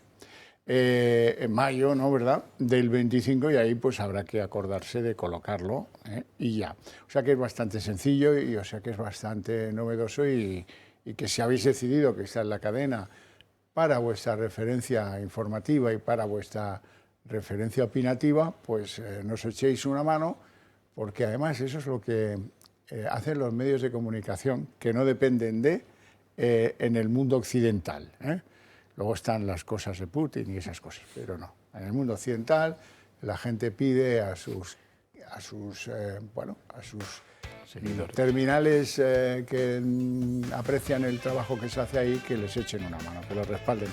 En mayo, ¿no? ¿Verdad? Del 25 y ahí pues habrá que acordarse de colocarlo y ya. O sea que es bastante sencillo y o sea que es bastante novedoso y que si habéis decidido que está en la cadena para vuestra referencia informativa y para vuestra referencia opinativa, pues nos echéis una mano porque además eso es lo que hacen los medios de comunicación que no dependen de en el mundo occidental. Luego están las cosas de Putin y esas cosas, pero no. En el mundo occidental la gente pide a sus terminales que aprecian el trabajo que se hace ahí, que les echen una mano, que los respalden.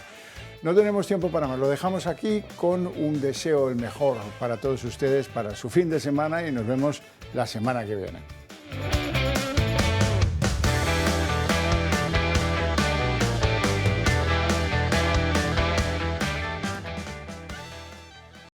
No tenemos tiempo para más, lo dejamos aquí con un deseo el mejor para todos ustedes, para su fin de semana y nos vemos la semana que viene.